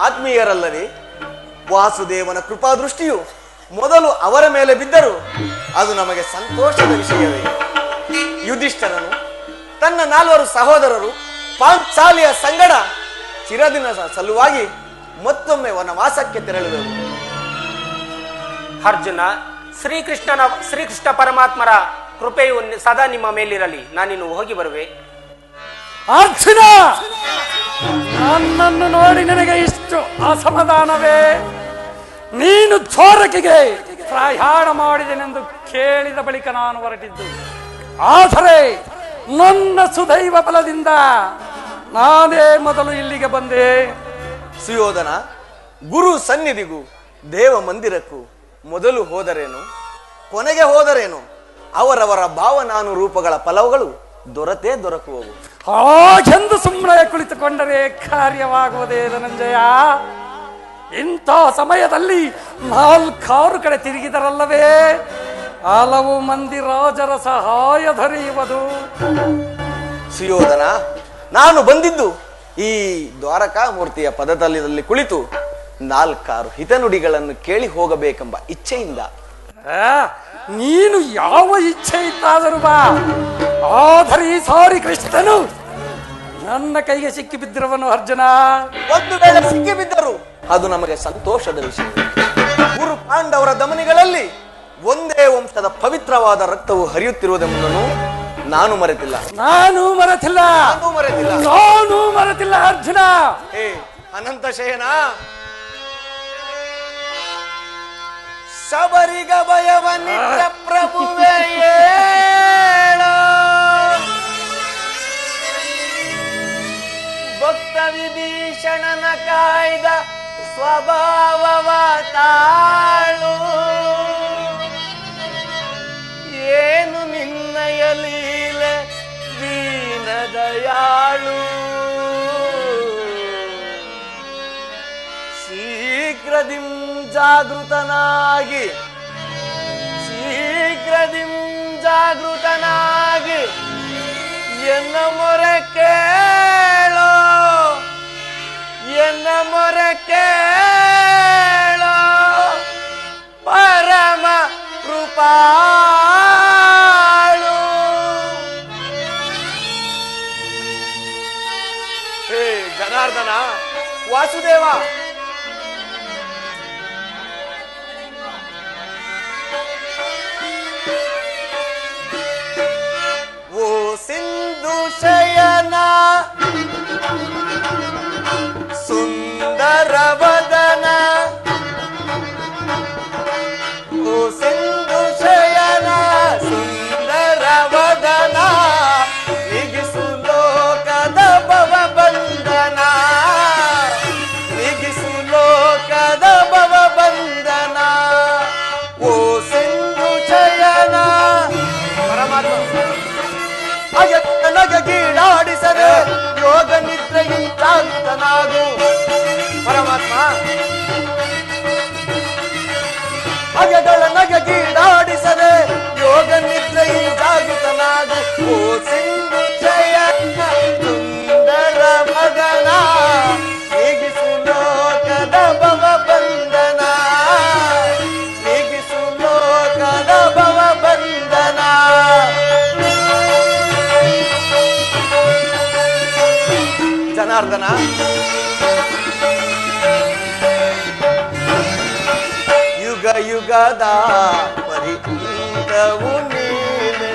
ಆತ್ಮೀಯರಲ್ಲದೆ ವಾಸುದೇವನ ಕೃಪಾದೃಷ್ಟಿಯು ಮೊದಲು ಅವರ ಮೇಲೆ ಬಿದ್ದರು. ಅದು ನಮಗೆ ಸಂತೋಷದ ವಿಷಯವೇ. ಯುಧಿಷ್ಠರನು ತನ್ನ 4 ಸಹೋದರರು ಪಾಂಚಾಲಿಯ ಸಂಗಡ ಚಿರದಿನ ಸಲುವಾಗಿ ಮತ್ತೊಮ್ಮೆ ವನವಾಸಕ್ಕೆ ತೆರಳಿದರು. ಅರ್ಜುನ, ಶ್ರೀಕೃಷ್ಣ ಪರಮಾತ್ಮರ ಕೃಪೆಯು ಸದಾ ನಿಮ್ಮ ಮೇಲಿರಲಿ. ನಾನಿನ್ನು ಹೋಗಿ ಬರುವೆ. ಅರ್ಜುನ, ನನ್ನನ್ನು ನೋಡಿ ನಿನಗೆ ಇಷ್ಟು ಅಸಮಾಧಾನವೇ? ನೀನು ದ್ವಾರಕೆಗೆ ಪ್ರಯಾಣ ಮಾಡಿದೆನೆಂದು ಕೇಳಿದ ಬಳಿಕ ನಾನು ಹೊರಟಿದ್ದು. ಆದರೆ ನನ್ನ ಸುದೈವ ಫಲದಿಂದ ನಾನೇ ಮೊದಲು ಇಲ್ಲಿಗೆ ಬಂದೆ. ಸುಯೋಧನ, ಗುರು ಸನ್ನಿಧಿಗೂ ದೇವ ಮಂದಿರಕ್ಕೂ ಮೊದಲು ಹೋದರೇನು ಕೊನೆಗೆ ಹೋದರೇನು, ಅವರವರ ಭಾವನಾನುರೂಪಗಳ ಫಲಗಳು ದೊರಕುವವು. ಹಾಗೆಂದು ಸುಮ್ಮನೆ ಕುಳಿತುಕೊಂಡರೆ ಕಾರ್ಯವಾಗುವುದೇ ಧನಂಜಯ? ಇಂಥ ಸಮಯದಲ್ಲಿ 4 ಕಡೆ ತಿರುಗಿದರಲ್ಲವೇ ಹಲವು ಮಂದಿ ರಾಜರ ಸಹಾಯ ದೊರೆಯುವುದು. ಸುಯೋಧನ, ನಾನು ಬಂದಿದ್ದು ಈ ದ್ವಾರಕಾ ಮೂರ್ತಿಯ ಪದತಲದಲ್ಲಿ ಕುಳಿತು 4 ಹಿತನುಡಿಗಳನ್ನು ಕೇಳಿ ಹೋಗಬೇಕೆಂಬ ಇಚ್ಛೆಯಿಂದ. ನೀನು ಯಾವ ಇಚ್ಛೆ ಇತ್ತಾದರೂ ಬಾ, ಆದರೆ ಈ ಸಾರಿ ಕೃಷ್ಣನು ನನ್ನ ಕೈಗೆ ಸಿಕ್ಕಿ ಬಿದ್ದಿರುವನು. ಅರ್ಜುನ, ಒಂದು ವೇಳೆ ಸಿಕ್ಕಿ ಬಿದ್ದರು ಅದು ನಮಗೆ ಸಂತೋಷದ ವಿಷಯ. ಗುರು ಪಾಂಡವರ ಧಮನಿಗಳಲ್ಲಿ ಒಂದೇ ವಂಶದ ಪವಿತ್ರವಾದ ರಕ್ತವು ಹರಿಯುತ್ತಿರುವುದೆಂಬುದನ್ನು ನಾನು ಮರೆತಿಲ್ಲ. ನಾನು ಮರೆತಿಲ್ಲ ಅರ್ಜುನ. ಹೇ ಅನಂತ ಶಯನ, ಶಬರಿಗ ಭಯವನಿಟ್ಟ ಪ್ರಭುವೇ ಏಳೋ, ಭಕ್ತ ವಿಭೀಷಣನ ಕಾಯ್ದ ಸ್ವಭಾವವ ತಾಳು. ಏನು ನಿನ್ನಯ ಲೀಲೆ ದೀನ ದಯಾಳು. ಶೀಘ್ರದಿಂ ಜಾಗೃತನಾಗಿ ಎನ್ನ ಮೊರೆ ಕೇಳೋ ಎನ್ನ ಮೊರೆ ಕೇಳೋ ಪರಮ ಕೃಪಾಳು. ಹೇ ಜನಾರ್ದನ, ವಾಸುದೇವ, ಓ ಸಿಂಧು ಶಯನ ಸುಂದರ ವದನ, ಓ ಸಿಂಧು ಶಯನ ಸುಂದರ ವದನ, ನಿಗಿಸು ಲೋಕದ ಭವ ಬಂಧನ, ನಿಗಿಸು ಲೋಕದ ಭವ ಬಂಧನ. ಓ ಸಿಂಧು ಶಯನ ಪರಮಾತ್ಮ ನಗಗೀಡಾಡಿಸದೆ ಯೋಗ ನಿದ್ರೆಯಿಂದಾಗುತ್ತನಾಗು. ಪರಮಾತ್ಮ ಅಗೆಗಳ ನಗಗೀಡಾಡಿಸದೆ ಯೋಗ ನಿದ್ರೆಯಿಂದಾಗುತ್ತನಾಗು. ಓ ಸಿಂಧು ಶಯನ ಸುಂದರ ಮಗನ, ನೀಗಿಸು ಲೋಕದ ಭವ ಬಂಧನ, ನೀಗಿಸು ಲೋಕದ ಭವ ಬಂಧನ. ಜನಾರ್ದನ, ಯುಗ ಯುಗದ ಪರಿಪೂರ್ಣವು ನೀನೆ,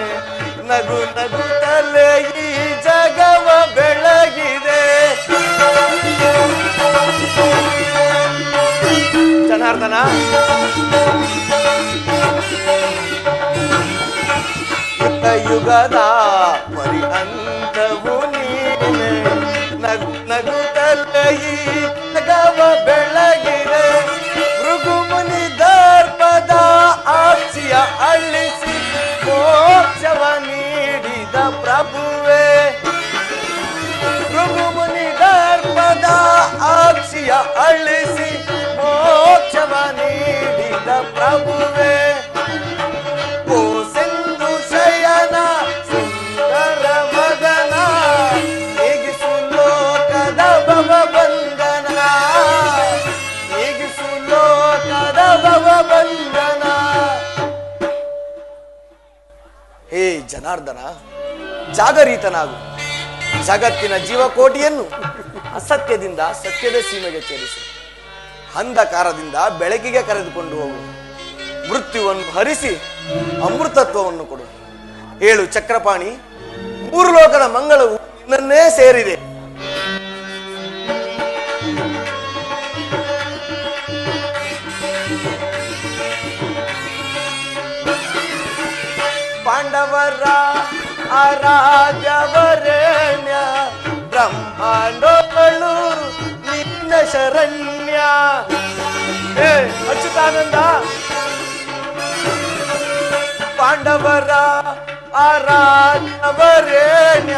ನಗು ನಗುತ್ತಲೇ ಈ ಜಗವ ಬೆಳಗಿದೆ. ಜನಾರ್ದನ, ಯುಗ ಯುಗದ ಪರಿಹಂತವು ನೀನೆ, ನಗು ನಗುತ್ತಲೇ ಈ ಜಗವ ಬೆಳಗಿದೆ. ಭೃಗುಮುನಿ ದರ್ಪದ ಆಕ್ಷಿಯ ಅಳಿಸಿ ಮೋಕ್ಷವ ನೀಡಿದ ಪ್ರಭುವೆ, ಭೃಗುಮುನಿ ದರ್ಪದ ಆಕ್ಷಿಯ ಅಳಿಸಿ ಮೋಕ್ಷವ ನೀಡಿದ ಪ್ರಭುವೆ. ಓ ಸಿಂಧು ಶಯನ ಸುಂದರ ಮಗನ, ನೀಗಿಸು ಲೋಕದ ಭವ ಬಂಧನ, ನೀಗಿಸು ಲೋಕದ ಭವ ಬಂಧನ. ಹೇ ಜನಾರ್ದನ, ಜಾಗರೀತನಾಗು. ಜಗತ್ತಿನ ಜೀವಕೋಟಿಯನ್ನು ಅಸತ್ಯದಿಂದ ಸತ್ಯದ ಸೀಮೆಗೆ ಸೇರಿಸು. ಅಂಧಕಾರದಿಂದ ಬೆಳಕಿಗೆ ಕರೆದುಕೊಂಡು ಹೋಗು. ಮೃತ್ಯುವನ್ನು ಹರಿಸಿ ಅಮೃತತ್ವವನ್ನು ಕೊಡು. ಹೇಳು ಚಕ್ರಪಾಣಿ, ಮೂರು ಲೋಕದ ಮಂಗಳವು ನಿನ್ನನ್ನೇ ಸೇರಿದೆ. ಪಾಂಡವರ ಆರಾಧ್ಯವರೇಣ್ಯ, ಬ್ರಹ್ಮಾಂಡಗಳು ನಿನ್ನ ಶರಣ್ಯ. ಹೇ ಅಚ್ಯುತಾನಂದ, ಪಾಂಡವರ ಆರಾಧ್ಯವರೇಣ್ಯ,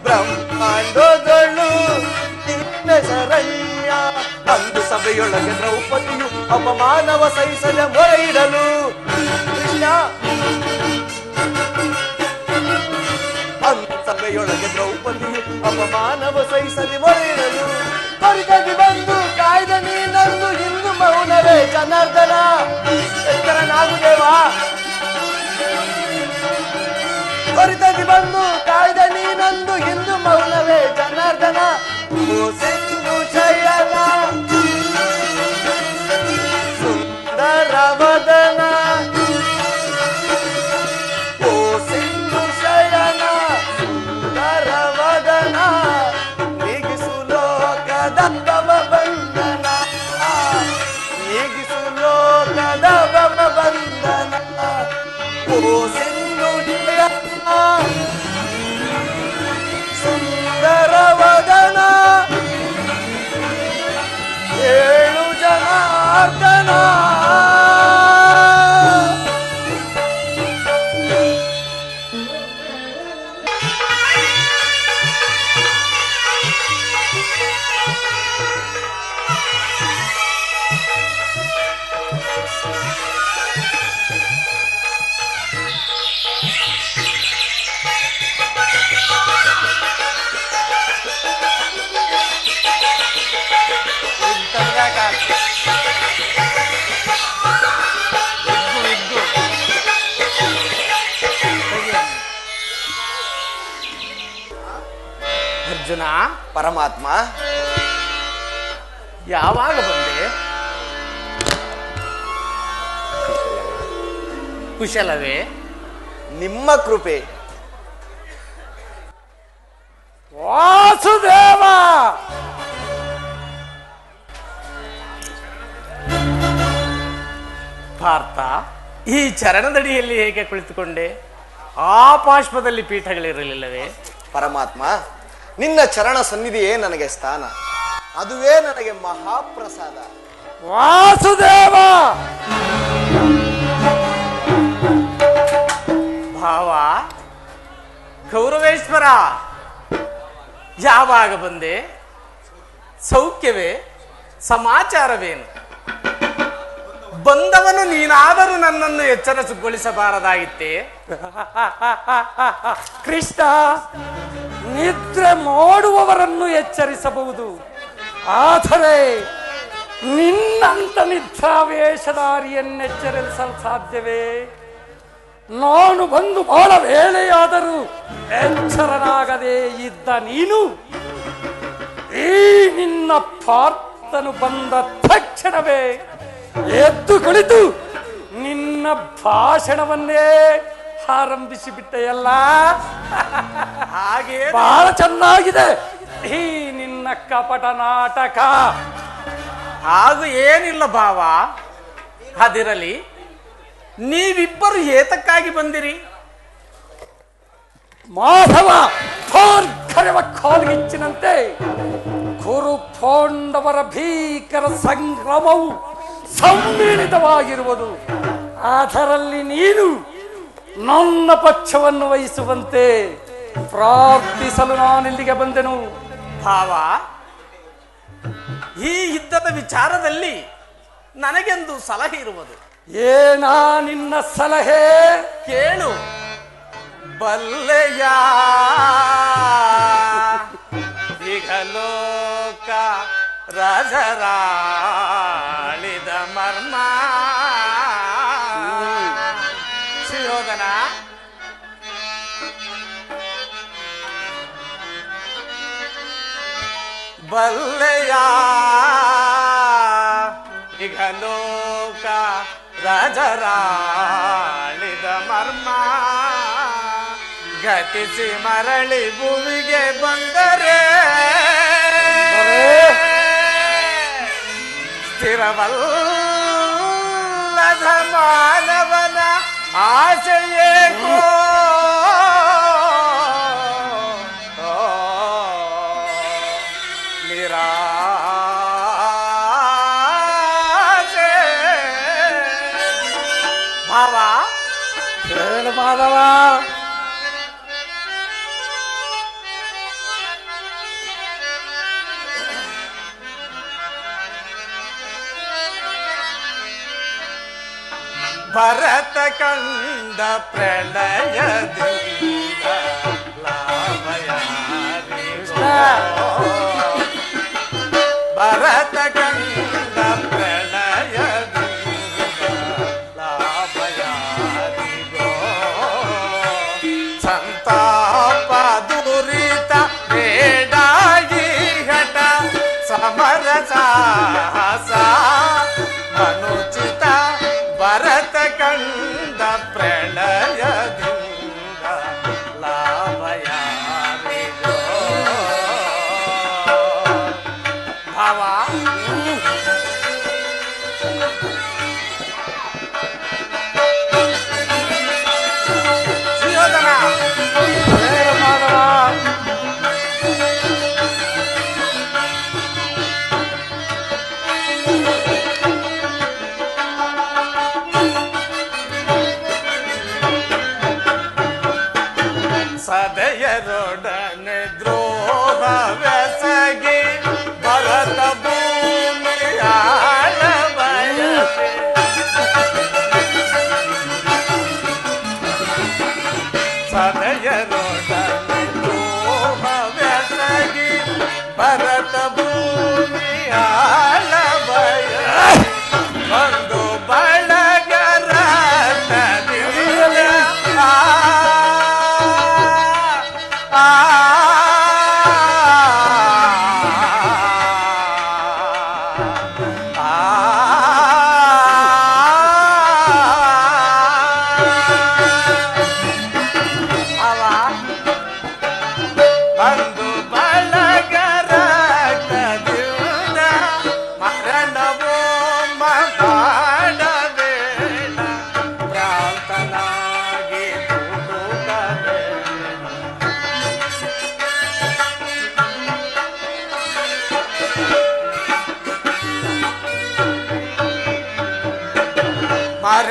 ಬ್ರಹ್ಮಾಂಡಗಳು ನಿನ್ನ ಶರಣ್ಯ. ಅಂದು ಸಭೆಯೊಳಗೆ ದ್ರೌಪದಿಯು ಅಪಮಾನವ ಸಹಿಸದೆ ಮೊರೆ ಇಡಲು. ಕೃಷ್ಣ, ಅಂದು ಸಭೆಯೊಳಗೆ ದ್ರೌಪದಿಯು ಅಪಮಾನವ ಸಹಿಸದೆ ಮೊರೆ ಇಡಲು. ತ್ವರಿತದಿ ಬಂದು ಕಾಯ್ದ ನೀನಂದು ಇಂದು ಮೌನವೇ ಜನಾರ್ದನ. ಎಚ್ಚರನಾಗುದೇವಾ, ತ್ವರಿತದಿ ಬಂದು ಕಾಯ್ದ ನೀನಂದು ಇಂದು ಮೌನವೇ ಜನಾರ್ದನ. ಓ ಸಿಂಧು ಶಯನ ಸುಂದರ ವದನ, ಓ ಸಿಂಧು ಶಯನ ಸುಂದರ ವದನ, ನೀಗಿಸು ಲೋಕದ ಭವ ಬಂಧನ, ನೀಗಿಸು ಲೋಕದ ಭವ ಬಂಧನ. ಓ ಸಿಂಧು ಶಯನ ಸುಂದರ ವದನ, ಅರ್ಜುನ, ಪರಮಾತ್ಮ, ಯಾವಾಗ ಬಂದೆ? ಕುಶಲವೇ? ನಿಮ್ಮ ಕೃಪೆ. ವಾಸುದೇವ, ಪಾರ್ಥ, ಈ ಚರಣದಡಿಯಲ್ಲಿ ಹೇಗೆ ಕುಳಿತುಕೊಂಡೆ? ಆ ಪಾಶ್ವದಲ್ಲಿ ಪೀಠಗಳಿರಲಿಲ್ಲವೇ? ಪರಮಾತ್ಮ, ನಿನ್ನ ಚರಣ ಸನ್ನಿಧಿಯೇ ನನಗೆ ಸ್ಥಾನ, ಅದುವೇ ನನಗೆ ಮಹಾಪ್ರಸಾದ. ವಾಸುದೇವ, ಭಾವ, ಗೌರವೇಶ್ವರ, ಯಾವಾಗ ಬಂದೆ? ಸೌಖ್ಯವೇ? ಸಮಾಚಾರವೇನು? ಬಂದವನು ನೀನಾದರೂ ನನ್ನನ್ನು ಎಚ್ಚರಗೊಳಿಸಬಾರದಾಗಿತ್ತೇ? ಕೃಷ್ಣ, ನಿದ್ರೆ ಮಾಡುವವರನ್ನು ಎಚ್ಚರಿಸಬಹುದು, ಆದರೆ ನಿನ್ನಂತ ನಿದ್ರಾವೇಶಧಾರಿಯನ್ನೆಚ್ಚರಿಸಲು ಸಾಧ್ಯವೇ? ನಾನು ಬಂದು ಬಹಳ ವೇಳೆಯಾದರೂ ಎಚ್ಚರನಾಗದೇ ಇದ್ದ ನೀನು ಈ ನಿನ್ನ ಪಾರ್ಥನು ಬಂದ ತಕ್ಷಣವೇ ಎದ್ದು ಕುಳಿತು ನಿನ್ನ ಭಾಷಣವನ್ನೇ ಆರಂಭಿಸಿಬಿಟ್ಟೆಯಲ್ಲ. ಹಾಗೆ ಬಹಳ ಚೆನ್ನಾಗಿದೆ ಈ ನಿನ್ನ ಕಪಟ ನಾಟಕ. ಹಾಗೂ ಏನಿಲ್ಲ ಭಾವ, ಅದಿರಲಿ, ನೀವಿಬ್ಬರು ಏತಕ್ಕಾಗಿ ಬಂದಿರಿ? ಮಾಧವ ಕರೆವ ಕಾಲ್ಗಿಚ್ಚಿನಂತೆ ಕುರು ಪಾಂಡವರ ಭೀಕರ ಸಂಗ್ರಾಮವು ಸಮ್ಮಿಳಿತವಾಗಿರುವುದು. ಅದರಲ್ಲಿ ನೀನು ನನ್ನ ಪಕ್ಷವನ್ನು ವಹಿಸುವಂತೆ ಪ್ರಾರ್ಥಿಸಲು ನಾನಿಲ್ಲಿಗೆ ಬಂದೆನು. ಭಾವ, ಈ ಯುದ್ಧದ ವಿಚಾರದಲ್ಲಿ ನನಗೆಂದು ಸಲಹೆ ಇರುವುದು. ಏನಾ ನಿನ್ನ ಸಲಹೆ? ಕೇಳು. ಬಲ್ಲೆಯ ಈಗ ಲೋಕ ರಾಜರಾಳಿದ ಮರ್ಮ. ಸುಯೋಧನ, ಬಲ್ಲೆಯ ಈಗ ಲೋಕ ರಾಜರಾಳಿದ ಮರ್ಮ. ಗತಿಸಿ ಮರಳಿ ಭೂಮಿಗೆ ಬಂದರೆ ಸ್ಥಿರವಲ್ಲದ ಮಾನವನ ಆಸೆಯೇಕೋ ನಿರಾಸೆ. ಭಾವ, ಹೇಳು ಮಾಧವ. ಭರತ ಕಂಡ ಪ್ರಳಯದಿಂದ ಲಾಭಯಾರಿಗೋ. ಭರತ ಕಂಡ ಪ್ರಳಯದಿಂದ ಲಾಭಯಾರಿಗೋ. ಸಂತಾಪ ದುರಿತ ಬೇಡಾಗಿ ಹಠ ಸಮರ ಸಾಹಸ ಅನುಚಿತ. ಭರತ ಕಂಡ ಪ್ರಳಯದಿಂದ ಲಾಭಯಾರಿಗೋ. ಭಾವ, ಸುಯೋಧನ, ಹೇಳು ಮಾಧವ. ಸದಯರೊಡನೆ ದ್ರೋಹವೆಸಗಿ ಭರತ ಭೂಮಿ ಆಳಬಯಸೆ. ಸದಯರೊಡನೆ ದ್ರೋಹವೆಸಗಿ ಭರತ ಭೂಮಿ ಆಳಬಯಸೆ. ಒಂದು ಬಳಗರ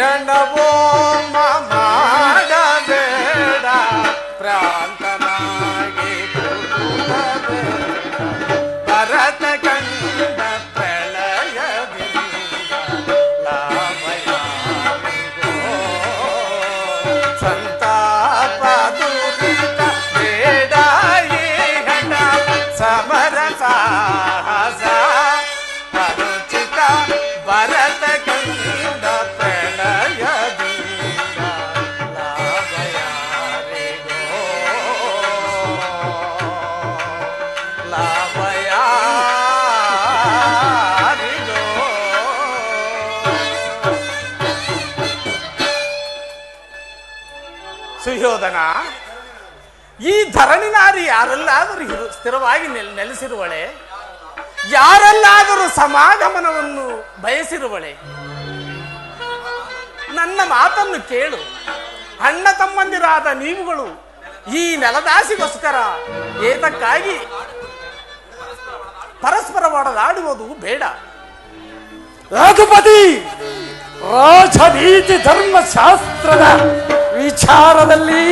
ಹರಣವೋ ಮಾಡಬೇಡ ಪ್ರಾಂತನಾಗಿ ಭರತ ಕಂಡ ಪ್ರಳಯದಿಂದ ಲಾಭಯಾಮಿಗೋ ಸಂತಾಪ ದುರಿತ ಬೇಡ ಈ ಹಠ ಸಮರ ಸಾಹಸ ಅನುಚಿತ ಭರತ ಕಂಡ ಪ್ರಳಯದಿಂದ ಲಾಭಯಾರಿಗೋ ಲಾಭಯಾರಿಗೋ. ಸುಯೋಧನ, ಈ ಧರಣಿ ನಾರಿ ಯಾರೆಲ್ಲಾದರೂ ಸ್ಥಿರವಾಗಿ ನೆಲೆಸಿರುವಳೆ, ಯಾರೆಲ್ಲಾದರೂ ಸಮಾಗಮನವನ್ನು ಬಯಸಿರುವಳೆ. ನನ್ನ ಮಾತನ್ನು ಕೇಳು. ಅಣ್ಣ ತಮ್ಮಂದಿರಾದ ನೀವುಗಳು ಈ ನೆಲದಾಸಿಗೋಸ್ಕರ ಏತಕ್ಕಾಗಿ ಪರಸ್ಪರ ಒಡಲಾಡುವುದು ಬೇಡ. ರಘುಪತಿ, ರಾಜನೀತಿ ಧರ್ಮಶಾಸ್ತ್ರದ ವಿಚಾರದಲ್ಲಿ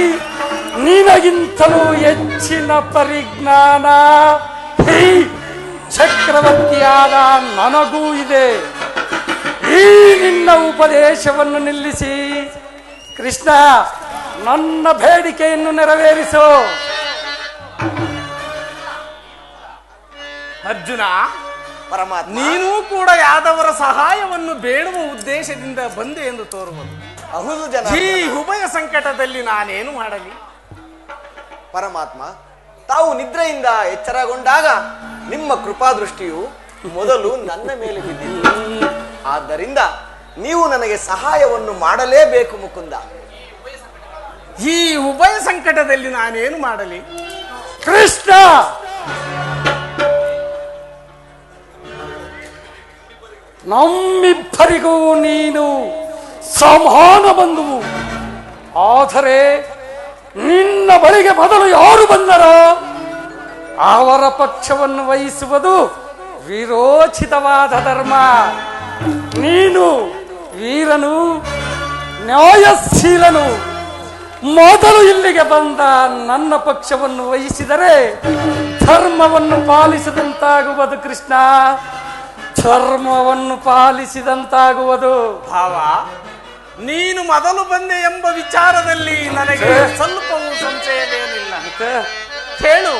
ನಿನಗಿಂತಲೂ ಹೆಚ್ಚಿನ ಪರಿಜ್ಞಾನ ಈ ಚಕ್ರವರ್ತಿಯಾದ ನನಗೂ ಇದೆ. ಈ ನಿನ್ನ ಉಪದೇಶವನ್ನು ನಿಲ್ಲಿಸಿ ಕೃಷ್ಣ, ನನ್ನ ಬೇಡಿಕೆಯನ್ನು ನೆರವೇರಿಸು. ಅರ್ಜುನ, ಪರಮಾತ್ಮ, ನೀನೂ ಕೂಡ ಯಾದವರ ಸಹಾಯವನ್ನು ಬೇಡುವ ಉದ್ದೇಶದಿಂದ ಬಂದೆ ಎಂದು ತೋರುವುದು. ಹೌದು ಜನ. ಈ ಉಭಯ ಸಂಕಟದಲ್ಲಿ ನಾನೇನು ಮಾಡಲಿ? ಪರಮಾತ್ಮ, ತಾವು ನಿದ್ರೆಯಿಂದ ಎಚ್ಚರಗೊಂಡಾಗ ನಿಮ್ಮ ಕೃಪಾದೃಷ್ಟಿಯು ಮೊದಲು ನನ್ನ ಮೇಲೆ ಬಿದ್ದಿತ್ತು. ಆದ್ದರಿಂದ ನೀವು ನನಗೆ ಸಹಾಯವನ್ನು ಮಾಡಲೇಬೇಕು ಮುಕುಂದ. ಈ ಉಭಯ ಸಂಕಟದಲ್ಲಿ ನಾನೇನು ಮಾಡಲಿ? ಕೃಷ್ಣ, ನಮ್ಮಿಬ್ಬರಿಗೂ ನೀನು ಸಮಾನ ಬಂಧುವು. ಆದರೆ ನಿನ್ನ ಬಳಿಗೆ ಮೊದಲು ಯಾರು ಬಂದರೋ ಅವರ ಪಕ್ಷವನ್ನು ವಹಿಸುವುದು ವಿರೋಚಿತವಾದ ಧರ್ಮ. ನೀನು ವೀರನು, ನ್ಯಾಯಶೀಲನು. ಮೊದಲು ಇಲ್ಲಿಗೆ ಬಂದ ನನ್ನ ಪಕ್ಷವನ್ನು ವಹಿಸಿದರೆ ಧರ್ಮವನ್ನು ಪಾಲಿಸಿದಂತಾಗುವುದು ಕೃಷ್ಣ, ಧರ್ಮವನ್ನು ಪಾಲಿಸಿದಂತಾಗುವುದು. ಭಾವ, ನೀನು ಮೊದಲು ಬಂದೆ ಎಂಬ ವಿಚಾರದಲ್ಲಿ ನನಗೆ ಸ್ವಲ್ಪವೂ ಸಂಶಯವೇನಿಲ್ಲ. ಕೇಳು.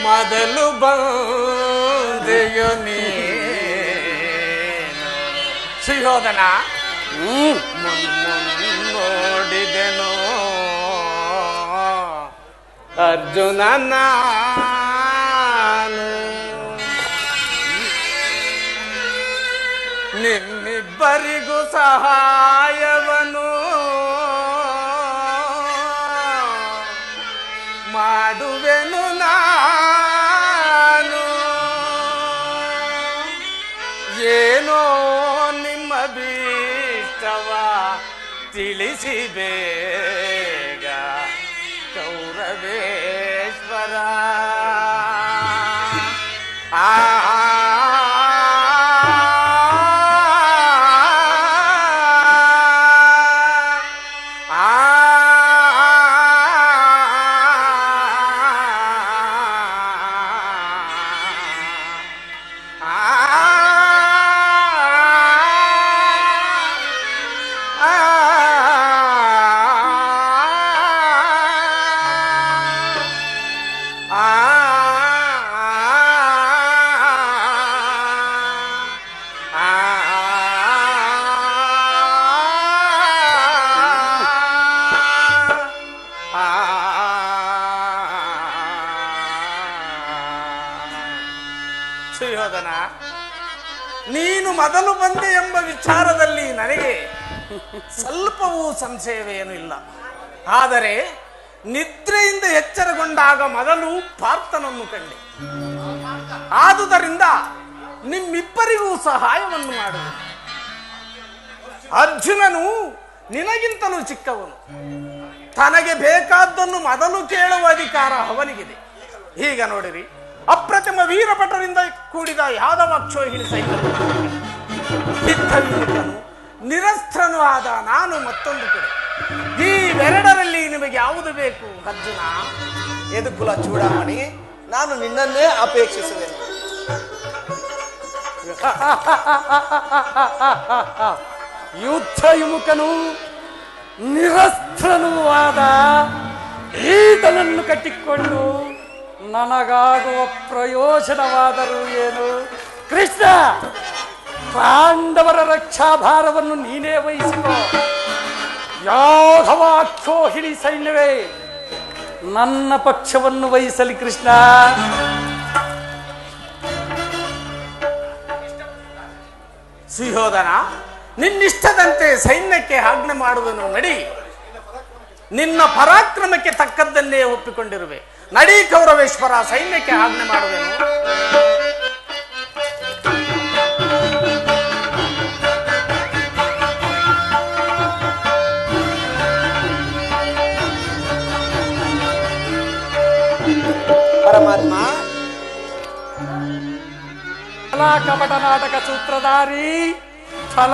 ಮೊದಲು ಬಂದೆಯೋ ನೀನು ಸುಯೋಧನ, ನೋಡಿದೆನೋ ಅರ್ಜುನ ನಾನು. ನಿಮ್ಮಿಬ್ಬರಿಗೂ ಸಹಾಯವನ್ನು ಮಾಡುವೆನು ನಾನು. ಏನೋ ನಿಮ್ಮ ಭೀಷ್ಟವ ತಿಳಿಸಿ ಬೇಗ ಕೌರವೇಶ್ವರ. ಸುಯೋಧನ, ನೀನು ಮೊದಲು ಬಂದೆ ಎಂಬ ವಿಚಾರದಲ್ಲಿ ನನಗೆ ಸ್ವಲ್ಪವೂ ಸಂಶಯವೇನೂ ಇಲ್ಲ. ಆದರೆ ನಿದ್ರೆಯಿಂದ ಎಚ್ಚರಗೊಂಡಾಗ ಮೊದಲು ಪಾರ್ಥನನ್ನು ಕಂಡೆ. ಆದುದರಿಂದ ನಿಮ್ಮಿಬ್ಬರಿಗೂ ಸಹಾಯವನ್ನು ಮಾಡುವೆ. ಅರ್ಜುನನು ನಿನಗಿಂತಲೂ ಚಿಕ್ಕವನು. ತನಗೆ ಬೇಕಾದ್ದನ್ನು ಮೊದಲು ಕೇಳುವ ಅಧಿಕಾರ ಅವನಿಗಿದೆ. ಈಗ ನೋಡಿರಿ, ಅಪ್ರತಿಮ ವೀರಭಟರಿಂದ ಕೂಡಿದ ಯಾದವಾಕ್ಷೋಹಿಣಿ ಸೈನ್ಯ, ಯುದ್ಧವೀರನು ನಿರಸ್ತ್ರನೂ ಆದ ನಾನು ಮತ್ತೊಂದು ಕಡೆ. ಈ ಎರಡರಲ್ಲಿ ನಿಮಗೆ ಯಾವುದು ಬೇಕು ಅರ್ಜುನ? ಯದುಕುಲ ಚೂಡಾಮಣಿ, ನಾನು ನಿನ್ನನ್ನೇ ಅಪೇಕ್ಷಿಸುವೆನು. ಯುದ್ಧ ವಿಮುಖನು ನಿರಸ್ತ್ರನೂ ಆದ ಈತನನ್ನು ಕಟ್ಟಿಕೊಂಡು ನನಗಾಗುವ ಪ್ರಯೋಜನವಾದರೂ ಏನು? ಕೃಷ್ಣ, ಪಾಂಡವರ ರಕ್ಷಾಭಾರವನ್ನು ನೀನೇ ವಹಿಸಿಕೋ. ಯಾದವಾಕ್ಷೋಹಿಣಿ ಸೈನ್ಯವೇ ನನ್ನ ಪಕ್ಷವನ್ನು ವಹಿಸಲಿ ಕೃಷ್ಣ. ಸುಯೋಧನ, ನಿನ್ನಿಷ್ಟದಂತೆ ಸೈನ್ಯಕ್ಕೆ ಆಜ್ಞೆ ಮಾಡುವನು. ನಡಿ, ನಿನ್ನ ಪರಾಕ್ರಮಕ್ಕೆ ತಕ್ಕದ್ದನ್ನೇ ಒಪ್ಪಿಕೊಂಡಿರುವೆ. ನಡಿ ಕೌರವೇಶ್ವರ, ಸೈನ್ಯಕ್ಕೆ ಆಜ್ಞೆ ಮಾಡುವೆನು. ಪರಮಾತ್ಮ, ಕಪಟ ನಾಟಕ ಸೂತ್ರಧಾರಿ ಫಲ,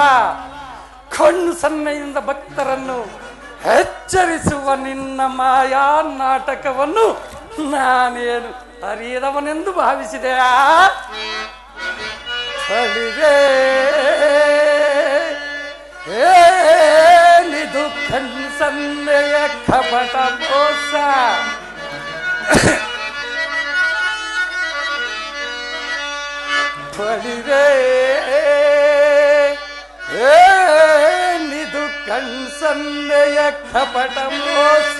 ಕಣ್ಣು ಸನ್ನೆಯಿಂದ ಭಕ್ತರನ್ನು ಎಚ್ಚರಿಸುವ ನಿನ್ನ ಮಾಯಾ ನಾಟಕವನ್ನು ನಾನೇನು ಅರಿಯದವನೆಂದು ಭಾವಿಸಿದೆಯಾ? ಏನಿದು ಕಣ್ಣು ಸನ್ನೆಯ ಕಪಟ ಮೋಸ? ಏನಿದು ಕಣ್ಸನ್ನೆಯ ಕಪಟ ಮೋಸ?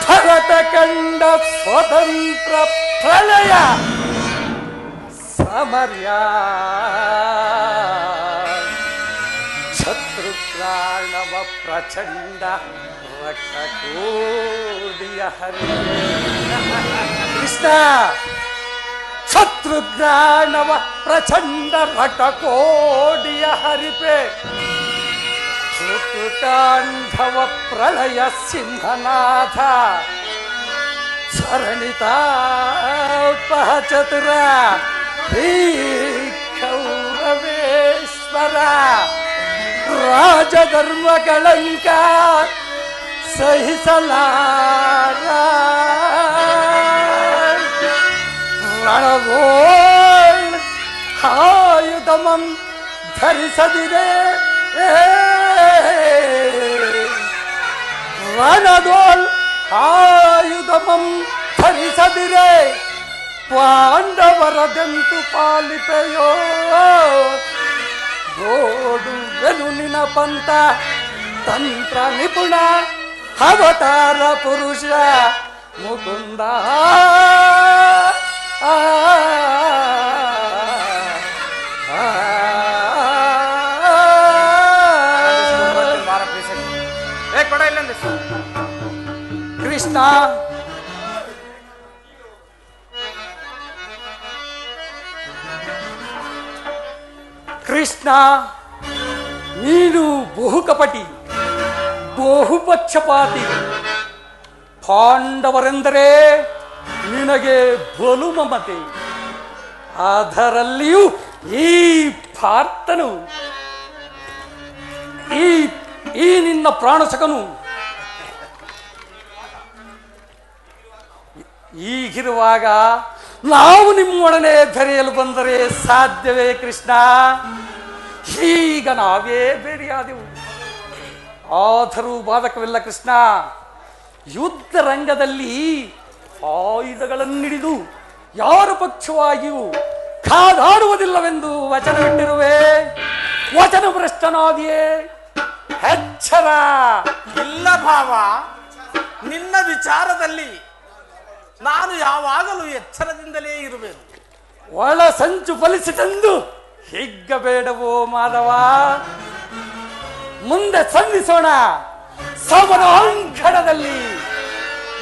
ಭರತ ಕಂಡ ಸ್ವತಂತ್ರ ಪ್ರಳಯ ಸಮರ್ಯ, ಶತ್ರುಘ್ರಾಣವ ಪ್ರಚಂಡ ರಕ್ತಕೋಡಿಯ ಹರಿ. ಕೃಷ್ಣ, ಶತ್ರುಘ್ರಾಣವ ಪ್ರಚಂಡ ರಟಕೋಡಿಯ ಹರಿಪೆ, ಋತುಕಾಂಧವ ಪ್ರಳಯ ಸಿಂಹನಾಥ, ಸರಣಿತಾಪಹ ಚತುರ ಈ ಕೌರವೇಶ್ವರ, ರಾಜಧರ್ಮ ಕಳಂಕ ಸಹಿಸಲಾರ, ರಣವೋಳ್ ಆಯುಧಮಂ ಧರಿಸದಿದೆ, ರಣದೋಳ್ ಆಯುಧಮಂ ಧರಿಸದಿರೆ, ಪಾಂಡವರದೆಂತು ಪಾಲಿಪೆಯೋ, ಗೋಡುವೆನು ನಿನ ಪಂಥ ತಂತ್ರ ನಿಪುಣ, ಅವತಾರ ಪುರುಷ ಮುಕುಂದ. ಕೃಷ್ಣ, ಕೃಷ್ಣ, ನೀನು ಬಹುಕಪಟಿ, ಬಹುಪಕ್ಷಪಾತಿ. ಪಾಂಡವರೆಂದರೆ ನಿನಗೆ ಬಲು ಮಮತೆ. ಅದರಲ್ಲಿಯೂ ಈ ಪಾರ್ಥನು, ಈ ನಿನ್ನ ಪ್ರಾಣಸಕನು ಈಗಿರುವಾಗ ನಾವು ನಿಮ್ಮೊಡನೆ ಬೆರೆಯಲು ಬಂದರೆ ಸಾಧ್ಯವೇ ಕೃಷ್ಣ? ಈಗ ನಾವೇ ಬೇರೆಯಾದೆವು. ಆದರೂ ಬಾಧಕವಿಲ್ಲ ಕೃಷ್ಣ. ಯುದ್ಧ ರಂಗದಲ್ಲಿ ಆಯುಧಗಳನ್ನಿಡಿದು ಯಾರ ಪಕ್ಷವಾಗಿಯೂ ಕಾದಾಡುವುದಿಲ್ಲವೆಂದು ವಚನವಿಟ್ಟಿರುವೆ. ವಚನ ಭ್ರಷ್ಟನಾದಿಯೇ, ಎಚ್ಚರ. ಇಲ್ಲ ಭಾವ, ನಿನ್ನ ವಿಚಾರದಲ್ಲಿ ನಾನು ಯಾವಾಗಲೂ ಎಚ್ಚರದಿಂದಲೇ ಇರುವೆನು. ಒಳ ಸಂಚು ಫಲಿಸಿತೆಂದು ಹಿಗ್ಗಬೇಡವೋ ಮಾಧವ. ಮುಂದೆ ಸಂಧಿಸೋಣ ಸಮರ ಅಂಕಣದಲ್ಲಿ.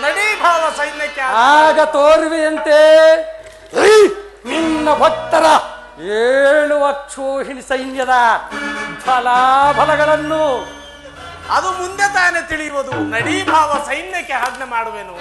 ನಡೀ ಭಾವ, ಸೈನ್ಯಕ್ಕೆ ಆಗ ತೋರುವೆಯಂತೆ ನಿನ್ನ ಭಕ್ತರ 7 ಅಕ್ಷೋಹಿಣಿ ಸೈನ್ಯದ ಫಲಾಫಲಗಳನ್ನು. ಅದು ಮುಂದೆ ತಾನೇ ತಿಳಿಯುವುದು. ನಡೀ ಭಾವ, ಸೈನ್ಯಕ್ಕೆ ಆಜ್ಞೆ ಮಾಡುವೆನು.